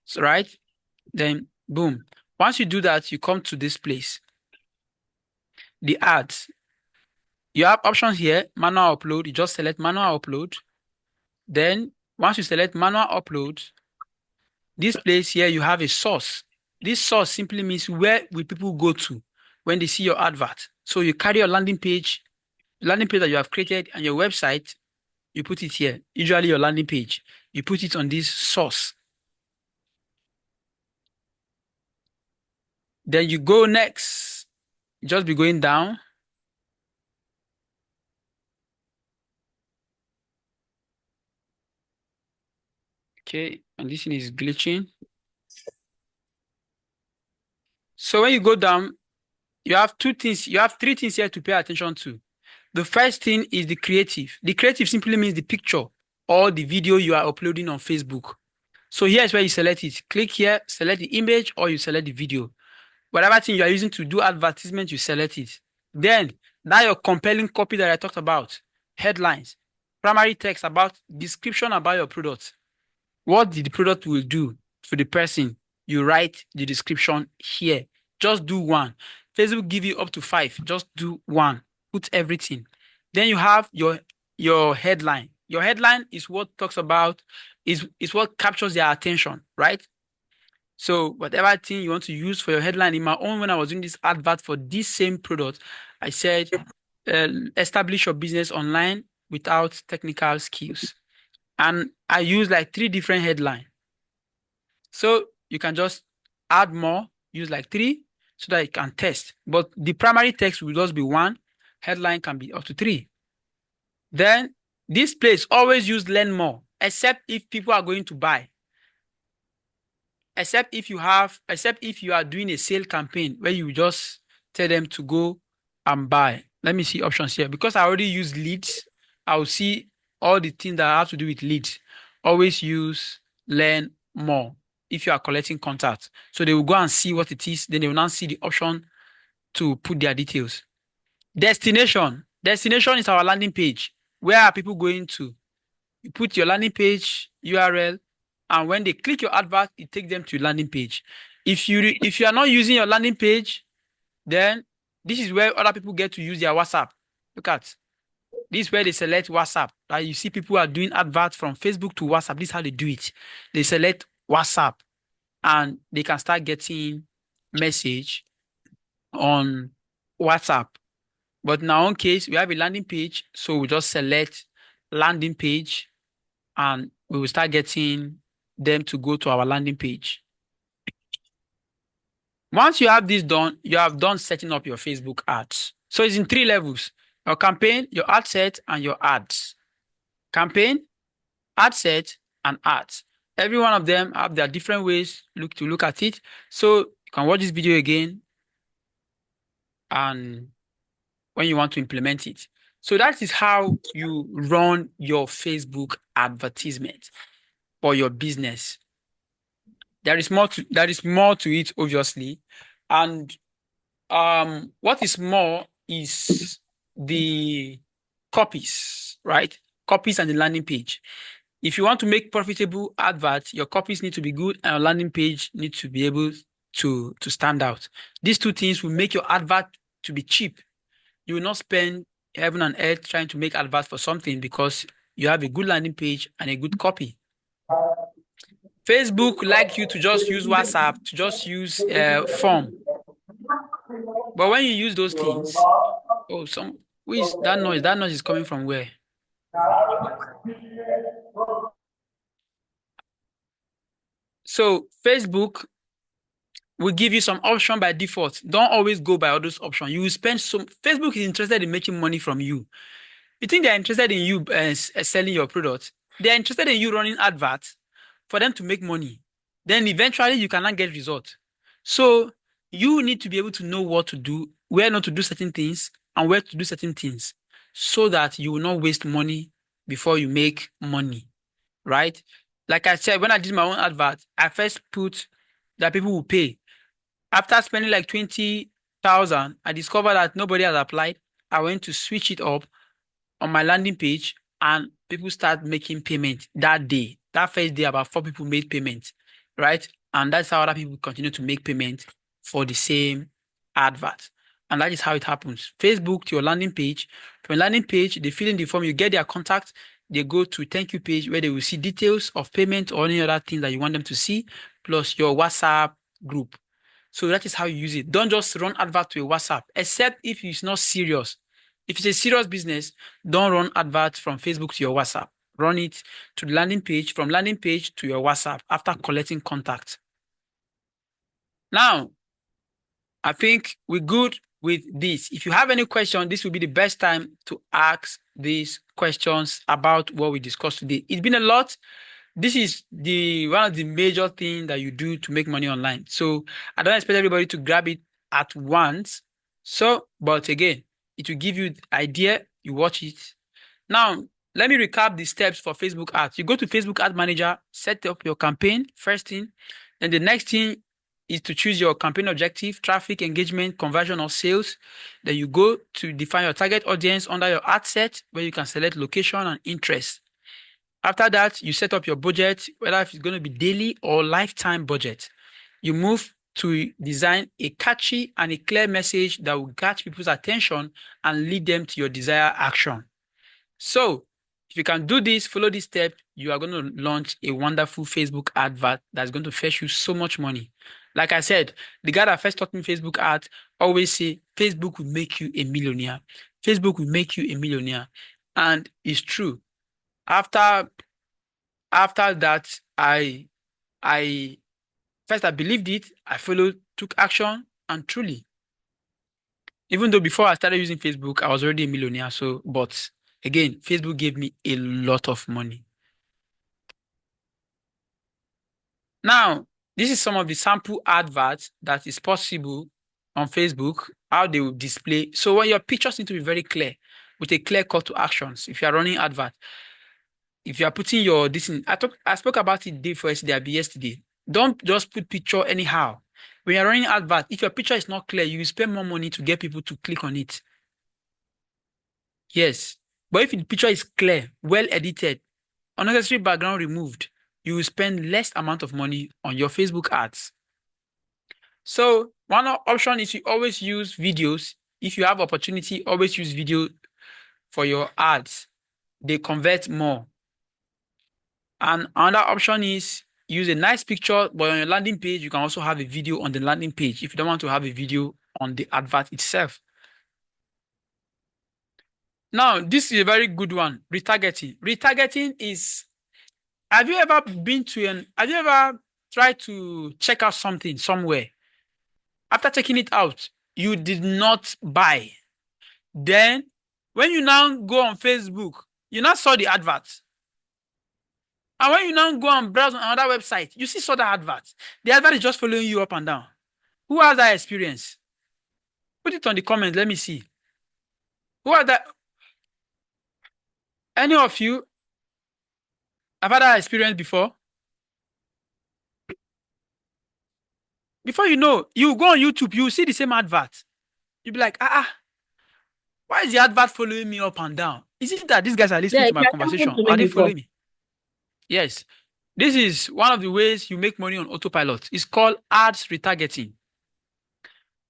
So, right? Then boom. Once you do that, you come to this place. The ads. You have options here, manual upload. You just select manual upload. Then once you select manual upload, this place here, you have a source. This source simply means where will people go to when they see your advert. So you carry your landing page that you have created and your website, you put it here. Usually your landing page, you put it on this source. Then you go next. Just be going down. Okay, and this thing is glitching. So when you go down, you have three things here to pay attention to. The first thing is the creative. The creative simply means the picture or the video you are uploading on Facebook. So here's where you select it. Click here, select the image, or you select the video. Whatever thing you are using to do advertisement, you select it. Then that your compelling copy that I talked about, headlines, primary text about description about your product. What the product will do to the person, you write the description here. Just do one. Facebook give you up to 5. Just do one. Put everything. Then you have your headline. Your headline is what talks about, is what captures their attention, right? So whatever thing you want to use for your headline, in my own, when I was doing this advert for this same product, I said, establish your business online without technical skills. And I use like 3 different headlines. So you can just add more, use like 3 so that you can test. But the primary text will just be 1, headline can be up to 3. Then this place always use learn more, except if people are going to buy. Except if you are doing a sale campaign where you just tell them to go and buy. Let me see options here. Because I already use leads, I will see all the things that have to do with leads. Always use learn more if you are collecting contacts. So they will go and see what it is. Then they will now see the option to put their details. Destination. Destination is our landing page. Where are people going to? You put your landing page URL, and when they click your advert, it takes them to your landing page. If you are not using your landing page, then this is where other people get to use their WhatsApp. Look at this is where they select WhatsApp. Like you see people are doing adverts from Facebook to WhatsApp. This is how they do it. They select WhatsApp and they can start getting message on WhatsApp. But in our own case, we have a landing page, so we just select landing page and we will start getting them to go to our landing page. Once you have this done, you have done setting up your Facebook ads. So it's in 3 levels: your campaign, your ad set, and your ads. Campaign, ad set, and ads. Every one of them have their different ways to look at it. So you can watch this video again and when you want to implement it. So that is how you run your Facebook advertisement for your business. There is more to it, obviously. And what is more is the copies, right? Copies and the landing page. If you want to make profitable adverts, your copies need to be good and your landing page needs to be able to stand out. These 2 things will make your advert to be cheap. You will not spend heaven and earth trying to make adverts for something because you have a good landing page and a good copy. Facebook like you to just use WhatsApp, to just use form. But when you use those things, who is that noise? That noise is coming from where? So Facebook will give you some option by default. Don't always go by all those options. You will spend some. Facebook is interested in making money from you. You think they're interested in you selling your product? They're interested in you running adverts for them to make money. Then eventually you cannot get results. So you need to be able to know what to do, where not to do certain things, and where to do certain things, so that you will not waste money before you make money, right? Like I said, when I did my own advert, I first put that people will pay. After spending like 20,000, I discovered that nobody has applied. I went to switch it up on my landing page and people start making payment that day. That first day, about 4 people made payment, right? And that's how other people continue to make payment for the same advert. And that is how it happens. Facebook to your landing page. From your landing page, they fill in the form, you get their contact, they go to thank you page where they will see details of payment or any other thing that you want them to see, plus your WhatsApp group. So that is how you use it. Don't just run advert to a WhatsApp, except if it's not serious. If it's a serious business, don't run adverts from Facebook to your WhatsApp. Run it to the landing page, from landing page to your WhatsApp after collecting contact. Now, I think we're good with this. If you have any question, this will be the best time to ask these questions about what we discussed today. It's been a lot. This is one of the major things that you do to make money online. So I don't expect everybody to grab it at once. But again, it will give you the idea, you watch it. Now, Let me recap the steps for Facebook ads. You go to Facebook Ad Manager, set up your campaign, first thing. Then the next thing is to choose your campaign objective, traffic, engagement, conversion, or sales. Then you go to define your target audience under your ad set, where you can select location and interest. After that, you set up your budget, whether it's going to be daily or lifetime budget. You move to design a catchy and a clear message that will catch people's attention and lead them to your desired action. So, if you can do this, follow this step, you are going to launch a wonderful Facebook advert that's going to fetch you so much money. Like I said, the guy that first taught me Facebook ads always say, Facebook will make you a millionaire. Facebook will make you a millionaire. And it's true. After that, I first I believed it, I followed, took action, and truly, even though before I started using Facebook, I was already a millionaire. So, but again, Facebook gave me a lot of money. Now, this is some of the sample adverts that is possible on Facebook, how they will display. So when your pictures need to be very clear, with a clear call to actions. If you are running advert, if you are putting your this in, I spoke about it day for yesterday. Don't just put picture anyhow. When you're running advert, if your picture is not clear, you will spend more money to get people to click on it. Yes. But if the picture is clear, well edited, unnecessary background removed, you will spend less amount of money on your Facebook ads. So one option is you always use videos. If you have opportunity, always use video for your ads. They convert more. And another option is use a nice picture, but on your landing page, you can also have a video on the landing page if you don't want to have a video on the advert itself. Now, this is a very good one, retargeting. Retargeting is, have you ever tried to check out something somewhere? After checking it out, you did not buy. Then, when you now go on Facebook, you now saw the advert. And when you now go and browse on another website, you saw the advert. The advert is just following you up and down. Who has that experience? Put it on the comments. Let me see. Who has that? Any of you have had that experience before? Before you know, you go on YouTube, you see the same advert. You'll be like, why is the advert following me up and down? Is it that these guys are listening Yeah, to it my has happened conversation? to Are me they before. following me? Yes. This is one of the ways you make money on autopilot. It's called ads retargeting.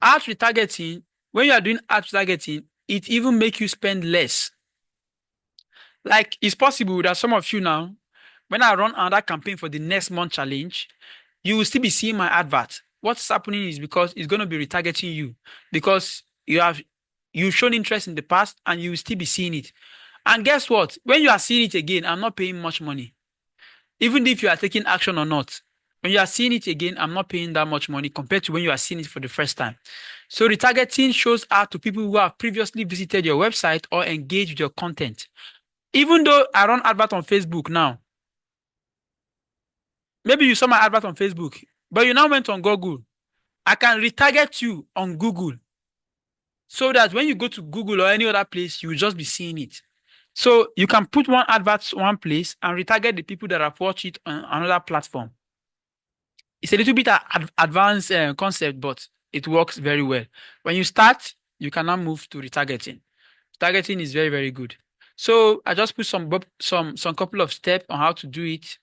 Ads retargeting, when you are doing ads retargeting, it even makes you spend less. Like, it's possible that some of you now, when I run another campaign for the next month challenge, you will still be seeing my advert. What's happening is because it's going to be retargeting you because you've shown interest in the past and you will still be seeing it. And guess what? When you are seeing it again, I'm not paying much money. Even if you are taking action or not, when you are seeing it again, I'm not paying that much money compared to when you are seeing it for the first time. So retargeting shows out to people who have previously visited your website or engaged with your content. Even though I run advert on Facebook now, maybe you saw my advert on Facebook, but you now went on Google. I can retarget you on Google so that when you go to Google or any other place, you will just be seeing it. So you can put one advert one place and retarget the people that have watched it on another platform. It's a little bit advanced concept, but it works very well. When you start, you can now move to retargeting. Targeting is very, very good. So I just put some couple of steps on how to do it.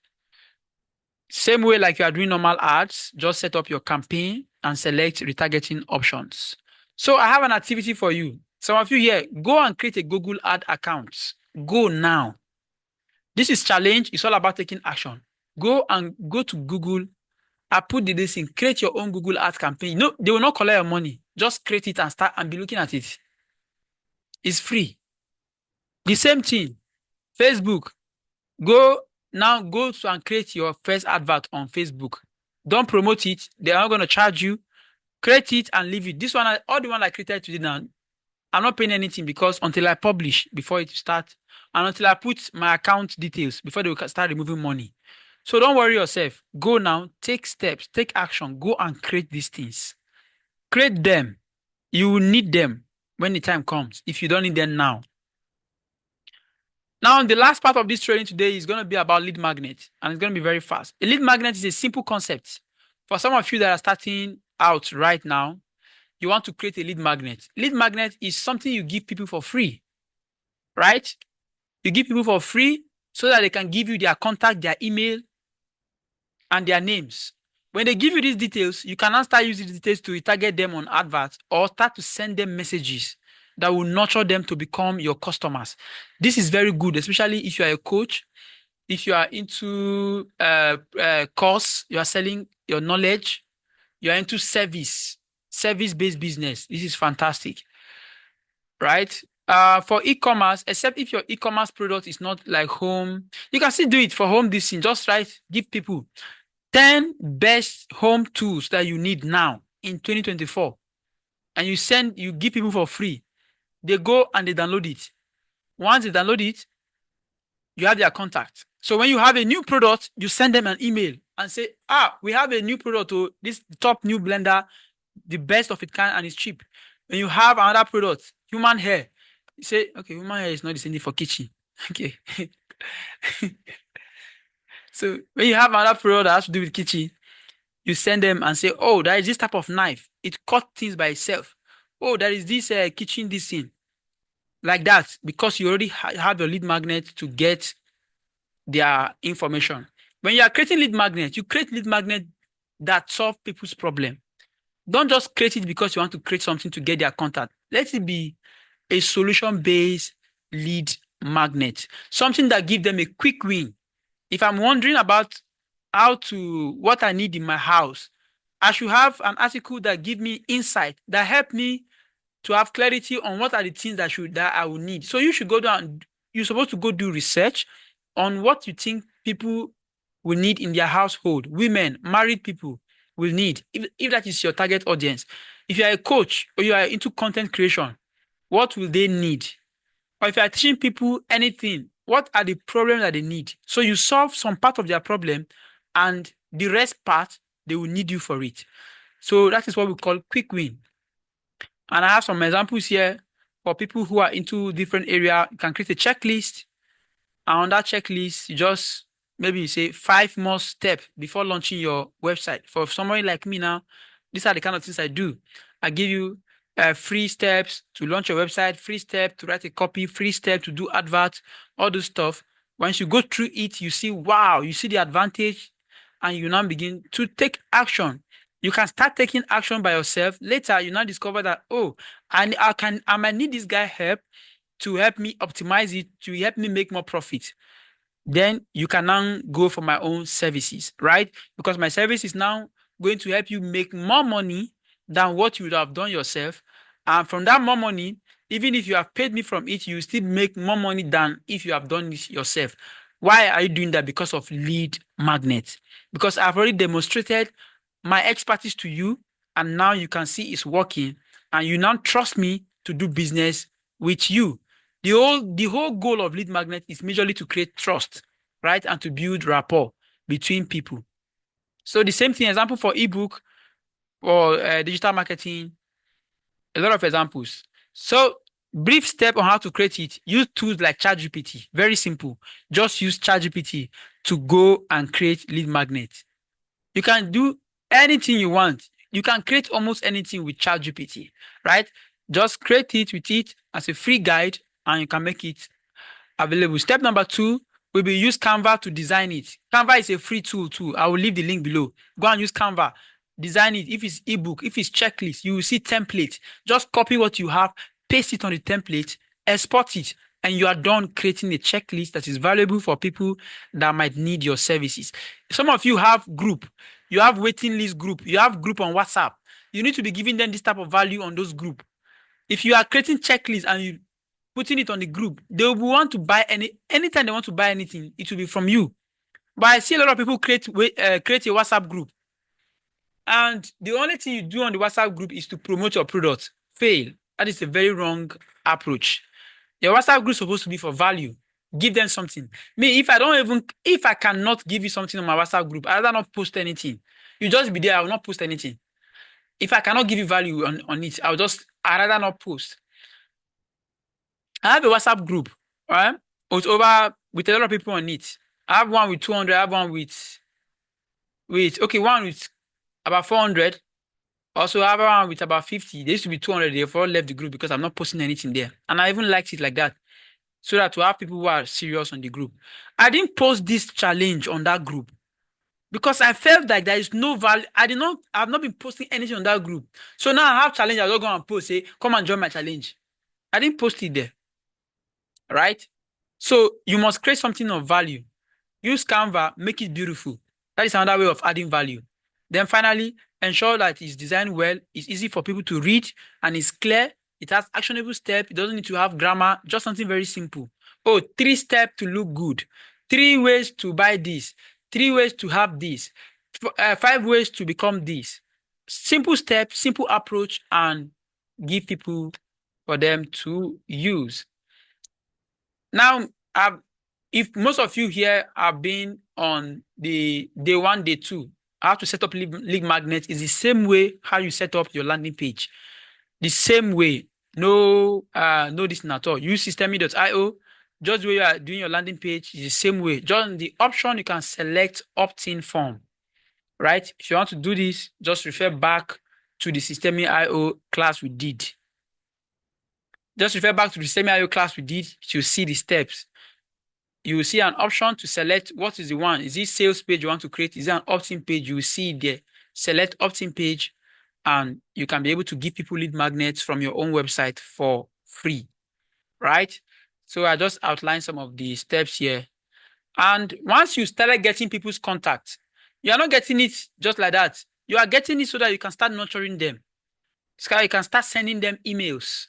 Same way like you are doing normal ads, just set up your campaign and select retargeting options. So I have an activity for you. Some of you here, go and create a Google ad account. Go now. This is challenge. It's all about taking action. Go to Google. I put this in. Create your own Google Ads campaign. No, they will not collect your money. Just create it and start and be looking at it. It's free. The same thing. Facebook. Go to and create your first advert on Facebook. Don't promote it. They are not going to charge you. Create it and leave it. This one, all the one I created today now, I'm not paying anything because until I publish before it starts, and until I put my account details before they will start removing money. So don't worry yourself. Go now, take steps, take action, go and create these things. Create them. You will need them when the time comes if you don't need them now. Now, the last part of this training today is going to be about lead magnet, and it's going to be very fast. A lead magnet is a simple concept. For some of you that are starting out right now, you want to create a lead magnet. Lead magnet is something you give people for free, right? You give people for free so that they can give you their contact, their email, and their names. When they give you these details, you can now start using the details to retarget them on adverts or start to send them messages that will nurture them to become your customers. This is very good, especially if you are a coach, if you are into course, you are selling your knowledge, you are into service-based business. This is fantastic, right? For e-commerce, except if your e-commerce product is not like home, you can still do it for home this thing. Just give people 10 best home tools that you need now in 2024. And you give people for free. They go and they download it. Once they download it, you have their contact. So when you have a new product, you send them an email and say, we have a new product, this top new blender, the best of it kind, and it's cheap. When you have another product, human hair, you say, okay, human hair is not the same thing for kitchen. Okay. So when you have another product that has to do with kitchen, you send them and say, oh, there is this type of knife. It cuts things by itself. Oh, there is this kitchen, this thing. Like that, because you already have your lead magnet to get their information. When you are creating lead magnet, you create lead magnet that solve people's problem. Don't just create it because you want to create something to get their contact. Let it be a solution-based lead magnet, something that gives them a quick win. If I'm wondering about what I need in my house, I should have an article that give me insight, that help me to have clarity on what are the things that I will need. So you should go down, you're supposed to go do research on what you think people will need in their household, women, married people will need, if that is your target audience. If you are a coach or you are into content creation, what will they need? Or if you are teaching people anything, what are the problems that they need? So you solve some part of their problem and the rest part, they will need you for it. So that is what we call quick win. And I have some examples here for people who are into different area. You can create a checklist. And on that checklist, you just maybe say 5 more steps before launching your website. For somebody like me now, these are the kind of things I do. I give you free steps to launch your website, free step to write a copy, free step to do adverts, all this stuff. Once you go through it, you see, wow, you see the advantage, and you now begin to take action. You can start taking action by yourself. Later, you now discover that, oh, I might need this guy help to help me optimize it, to help me make more profit. Then you can now go for my own services, right? Because my service is now going to help you make more money than what you would have done yourself. And from that more money, even if you have paid me from it, you still make more money than if you have done it yourself. Why are you doing that? Because of lead magnet. Because I've already demonstrated my expertise to you, and now you can see it's working, and you now trust me to do business with you. The whole goal of lead magnet is majorly to create trust, right? And to build rapport between people. So the same thing, example for ebook or digital marketing, a lot of examples. So brief step on how to create it. Use tools like ChatGPT. Very simple. Just use ChatGPT to go and create lead magnet. You can do anything you want. You can create almost anything with ChatGPT, right? Just create it with it as a free guide and you can make it available. Step number 2 will be use Canva to design it. Canva is a free tool too. I will leave the link below. Go and use Canva. Design it. If it's ebook, if it's checklist, you will see template. Just copy what you have, paste it on the template, export it, and you are done creating a checklist that is valuable for people that might need your services. Some of you have group. You have waiting list group. You have group on WhatsApp. You need to be giving them this type of value on those group. If you are creating checklists and you putting it on the group, they will want to buy anytime they want to buy anything, it will be from you. But I see a lot of people create a WhatsApp group, and the only thing you do on the WhatsApp group is to promote your product. Fail. That is a very wrong approach. Your WhatsApp group is supposed to be for value. Give them something. Me, if I cannot give you something on my WhatsApp group, I'd rather not post anything. You just be there, I will not post anything. If I cannot give you value on it, I'd rather not post. I have a WhatsApp group, right? It's over with a lot of people on it. I have one with 200. I have one okay, one with about 400. Also, I have one with about 50. There used to be 200. They've all left the group because I'm not posting anything there. And I even liked it like that. So that to have people who are serious on the group. I didn't post this challenge on that group because I felt like there is no value. I've not been posting anything on that group. So now I have challenge. I don't go and post, say, come and join my challenge. I didn't post it there. Right? So you must create something of value. Use Canva, make it beautiful. That is another way of adding value. Then finally, ensure that it's designed well, it's easy for people to read, and it's clear. It has actionable steps. It doesn't need to have grammar, just something very simple. Oh, 3 steps to look good. 3 ways to buy this. 3 ways to have this. 5 ways to become this. Simple step, simple approach, and give people for them to use. Now, if most of you here have been on the day 1, day 2, how to set up lead magnet is the same way how you set up your landing page. The same way. No this at all. Use systemi.io. Just the way you are doing your landing page is the same way. Just the option you can select opt-in form. Right? If you want to do this, just refer back to the systemi.io class we did. Just refer back to the systemi.io class we did to see the steps. You will see an option to select what is the one. Is it sales page you want to create? Is it an opt-in page? You will see there. Select opt-in page and you can be able to give people lead magnets from your own website for free, right? So I just outlined some of the steps here. And once you started getting people's contact, you are not getting it just like that. You are getting it so that you can start nurturing them. So you can start sending them emails.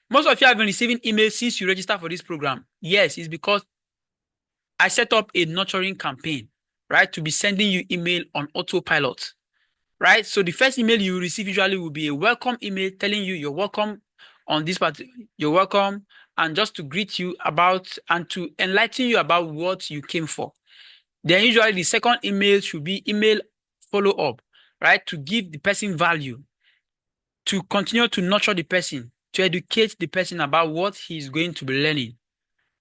Most of you have been receiving emails since you registered for this program. Yes, it's because I set up a nurturing campaign, right, to be sending you email on autopilot, right? So the first email you receive usually will be a welcome email telling you you're welcome on this part, you're welcome, and just to greet you about and to enlighten you about what you came for. Then usually the second email should be email follow-up, right, to give the person value, to continue to nurture the person, to educate the person about what he's going to be learning.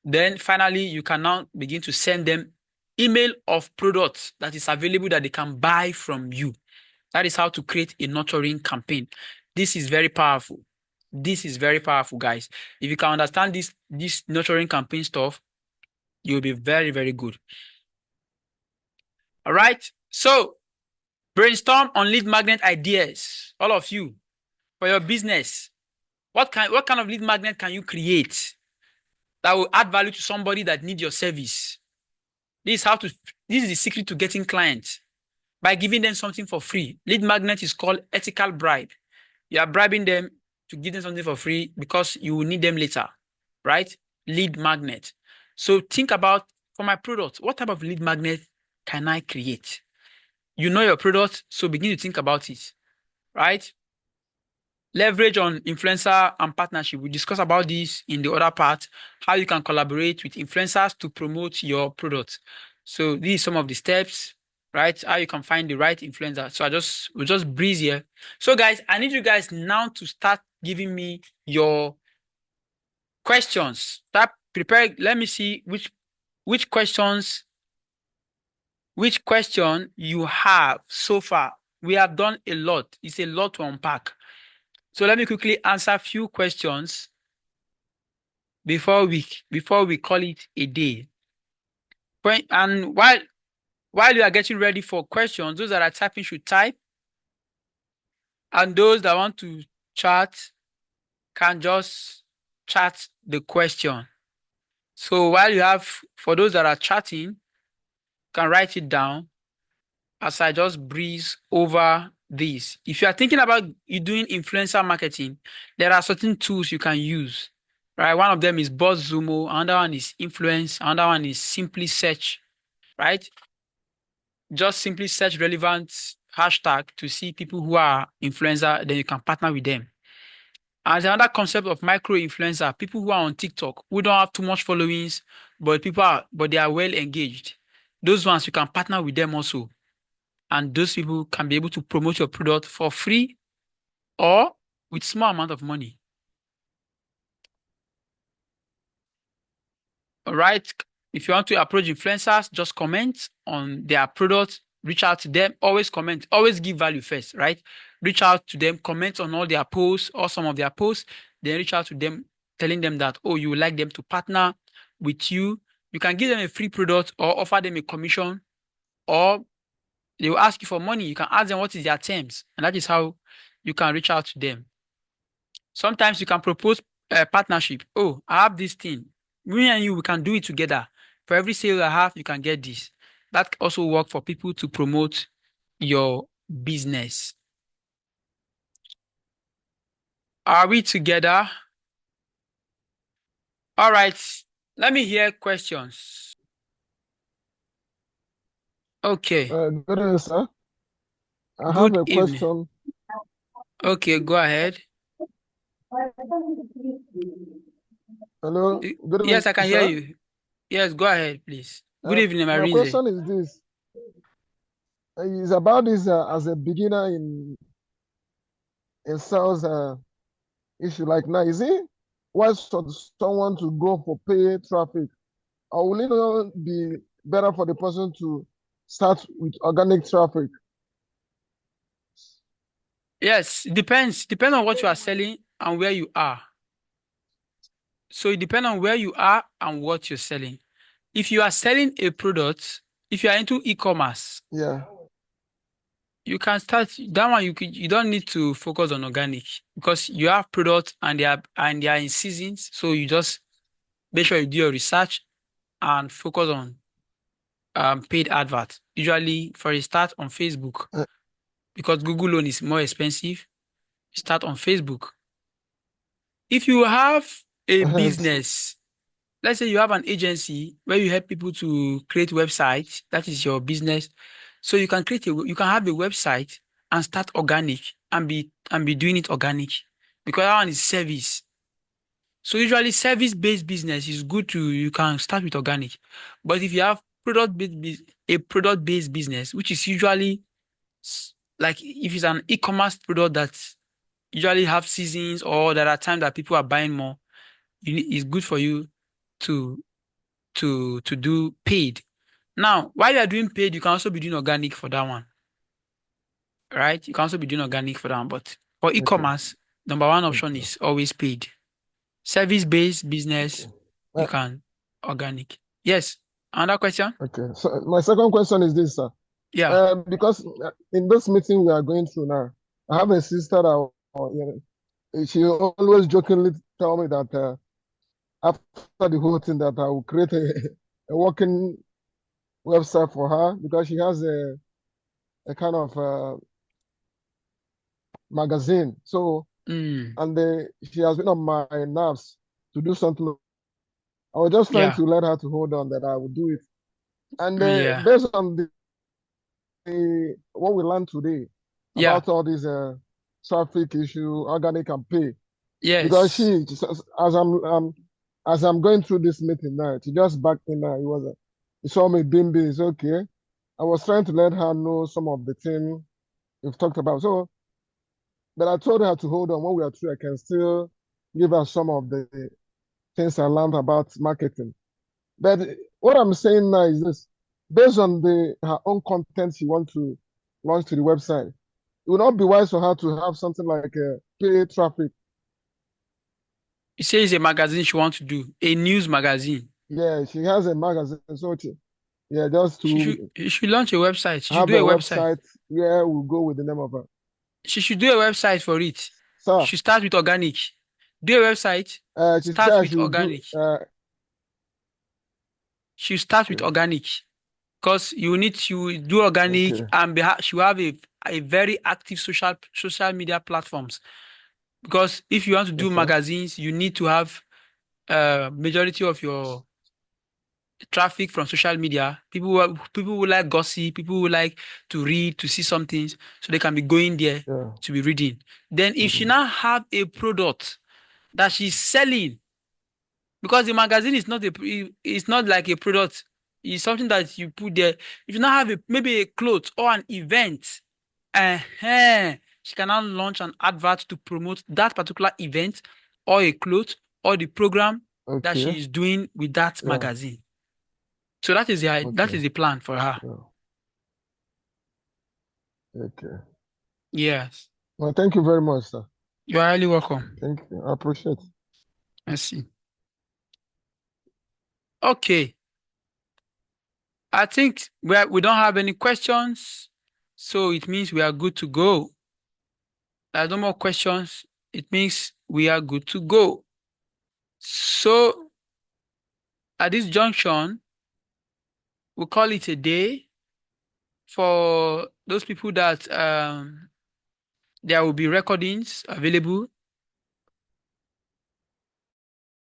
Then finally, you can now begin to send them email of products that is available that they can buy from you. That is how to create a nurturing campaign. This is very powerful. This is very powerful, guys. If you can understand this nurturing campaign stuff, you'll be very, very good. All right. So brainstorm on lead magnet ideas, all of you, for your business. What kind of lead magnet can you create that will add value to somebody that needs your service? This is the secret to getting clients, by giving them something for free. Lead magnet is called ethical bribe. You are bribing them to give them something for free because you will need them later, right? Lead magnet. So think about, for my product, what type of lead magnet can I create? You know your product, so begin to think about it, right? Leverage on influencer and partnership. We discussed about this in the other part, how you can collaborate with influencers to promote your product. So these are some of the steps, right? How you can find the right influencer. So we'll just breeze here. So guys, I need you guys now to start giving me your questions. Start prepare. Let me see which question you have so far. We have done a lot. It's a lot to unpack. So let me quickly answer a few questions before we call it a day. And while you are getting ready for questions, those that are typing should type, and those that want to chat can just chat the question. So for those that are chatting, can write it down as I just breeze over this. If you are thinking about doing influencer marketing, there are certain tools you can use. Right? One of them is BuzzSumo, another one is Influence, another one is Simply Search, right? Just simply search relevant hashtag to see people who are influencer, then you can partner with them. And another concept of micro influencer, people who are on TikTok, who don't have too much followings, but they are well engaged. Those ones you can partner with them also. And those people can be able to promote your product for free or with small amount of money. All right. If you want to approach influencers, just comment on their products, reach out to them, always comment, always give value first, right? Reach out to them, comment on all their posts or some of their posts, then reach out to them, telling them that, oh, you would like them to partner with you. You can give them a free product or offer them a commission, or they will ask you for money. You can ask them what is their terms, and that is how you can reach out to them. Sometimes you can propose a partnership. Oh, I have this thing. Me and you, we can do it together. For every sale I have, you can get this. That also work for people to promote your business. Are we together? All right. Let me hear questions. Okay. Good evening, sir. I have Good a evening. question. Okay, go ahead. Hello. Good evening, Yes, I can hear sir. you. Yes, go ahead, please. Good evening, My Marinze. question is this. It's about this as a beginner in sales issue. Like now, is it wise for someone to go for paid traffic, or will it not be better for the person to start with organic traffic? Yes, it depends. Depends on what you are selling and where you are. So it depends on where you are and what you're selling. If you are selling a product, if you are into e-commerce, Yeah. you can start that one. You don't need to focus on organic because you have products and they are in seasons. So you just make sure you do your research and focus on paid adverts. Usually for a start on Facebook, Uh, because Google loan is more expensive. Start on Facebook. If you have a yes. business, let's say you have an agency where you help people to create websites, that is your business. So you can you can have a website and start organic and be doing it organic because that one is service. So usually service-based business is good to you can start with organic. But if you have a product-based business, which is usually like if it's an e-commerce product that usually have seasons or there are times that people are buying more, it's good for you to to do paid. Now, while you are doing paid, you can also be doing organic for that one, right? You can also be doing organic for that one. But for Okay. e-commerce, number one option Okay. is always paid. Service-based business, Okay. you Uh, can organic. Yes. Another question? okay. So my second question is this, sir. Yeah. Because in this meeting we are going through now, I have a sister that she always jokingly tell me that after the whole thing that I will create a working website for her because she has a kind of magazine. So Mm, and she has been on my nerves to do something. I was just trying yeah. to let her to hold on that I would do it. And Yeah. based on what we learned today Yeah. about all these traffic issue, organic and pay, because Yes. she as I'm going through this meeting now, she just backed in now. He saw me doing this. Okay, I was trying to let her know some of the things we've talked about. So, but I told her to hold on. When we are through, I can still give her some of the things I learned about marketing. But what I'm saying now is this: based on her own content she wants to launch to the website, it would not be wise for her to have something like paid traffic. You say it's a magazine she wants to do, a news magazine. Yeah, she has a magazine, so yeah, just to You should launch a website. She should have do a a website. website where we go with the name of her. She should do a website for it. Sir, She should start with organic. Do a website, she said start I with should do, organic. She start with okay, organic because you need to do organic okay, and she will have a very active social media platforms. Because if you want to do yes, sir. magazines, you need to have majority of your traffic from social media. People who like gossip, people who like to read, to see some things, so they can be going there Yeah. to be reading. Then if she Mm-hmm. now have a product that she's selling, because the magazine is not it's not like a product, it's something that you put there. If you now have maybe a clothes or an event, she can now launch an advert to promote that particular event or a clothes or the program that Okay. she is doing with that Yeah. magazine. So that is Okay. the plan for her. Yeah. Okay. Yes. Well, thank you very much, sir. You are highly welcome. Thank you. I appreciate it. Merci. Okay. I think we don't have any questions, so it means we are good to go. There are no more questions. It means we are good to go. So at this junction, we call it a day. For those people that there will be recordings available